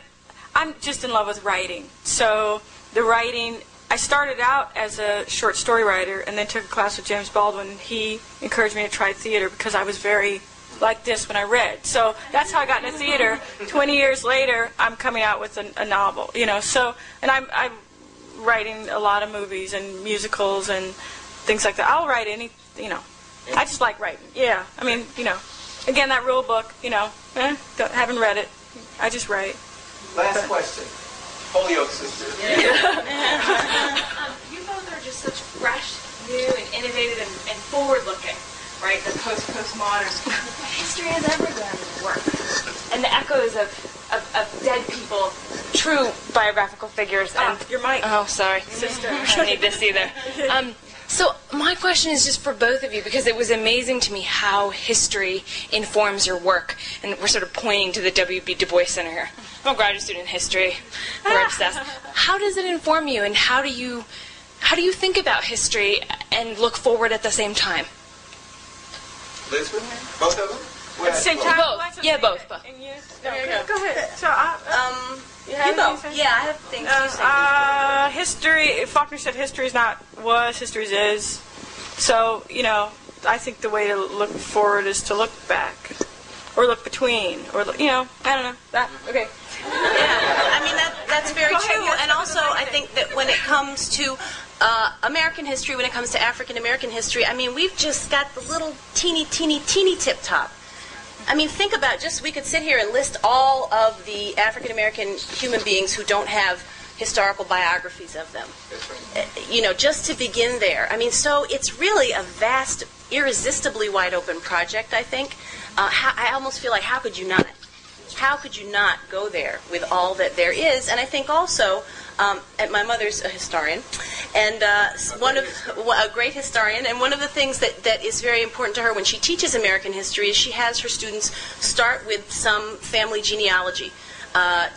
I'm just in love with writing. So the writing... I started out as a short story writer and then took a class with James Baldwin. And he encouraged me to try theater because I was very... like this when I read. So that's how I got into theater. 20 years later, I'm coming out with a novel, So, and I'm writing a lot of movies and musicals and things like that. I'll write any, I just like writing. Yeah. I mean, again, that rule book, haven't read it. I just write. Last question. Holyoke sisters. You both are just such fresh, new, and innovative and forward-looking. Right, the postmodern. History is everywhere in the work. And the echoes of dead people, true biographical figures. And your mic. Oh, sorry. Sister. I don't need this either. So my question is just for both of you, because it was amazing to me how history informs your work. And we're sort of pointing to the W.B. Du Bois Center here. I'm a graduate student in history. We're obsessed. How does it inform you, and how do you think about history and look forward at the same time? Elizabeth? Both of them? At the same time? Both. Yeah, both. Go ahead. So, you have Yeah, I have things to say. History, Faulkner said history is not was, history is. So, I think the way to look forward is to look back. Or look between. Or, I don't know. Okay. Yeah, I mean, that's very true. And also, I think that when it comes to American history, when it comes to African American history, I mean, we've just got the little teeny tip top. I mean, think about we could sit here and list all of the African American human beings who don't have historical biographies of them. Just to begin there. I mean, so it's really a vast irresistibly wide open project, I think. I almost feel like, how could you not? How could you not go there with all that there is? And I think also, and my mother's a historian, and a great historian, and one of the things that is very important to her when she teaches American history is she has her students start with some family genealogy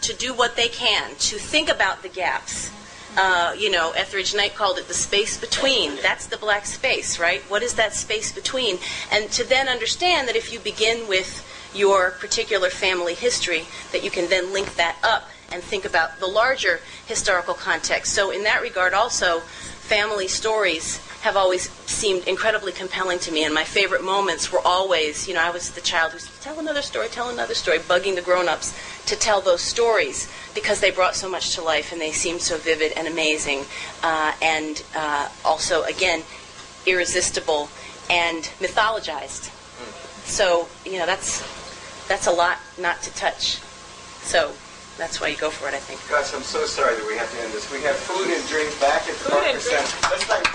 to do what they can, to think about the gaps. Etheridge Knight called it the space between. That's the black space, right? What is that space between? And to then understand that if you begin with your particular family history, that you can then link that up and think about the larger historical context. So in that regard also, family stories have always seemed incredibly compelling to me, and my favorite moments were always, I was the child who's tell another story, bugging the grown-ups to tell those stories because they brought so much to life and they seemed so vivid and amazing, and also, again, irresistible and mythologized. So, that's a lot not to touch. So that's why you go for it, I think. Gosh, I'm so sorry that we have to end this. We have food and drink back at the Parker Center. Let's thank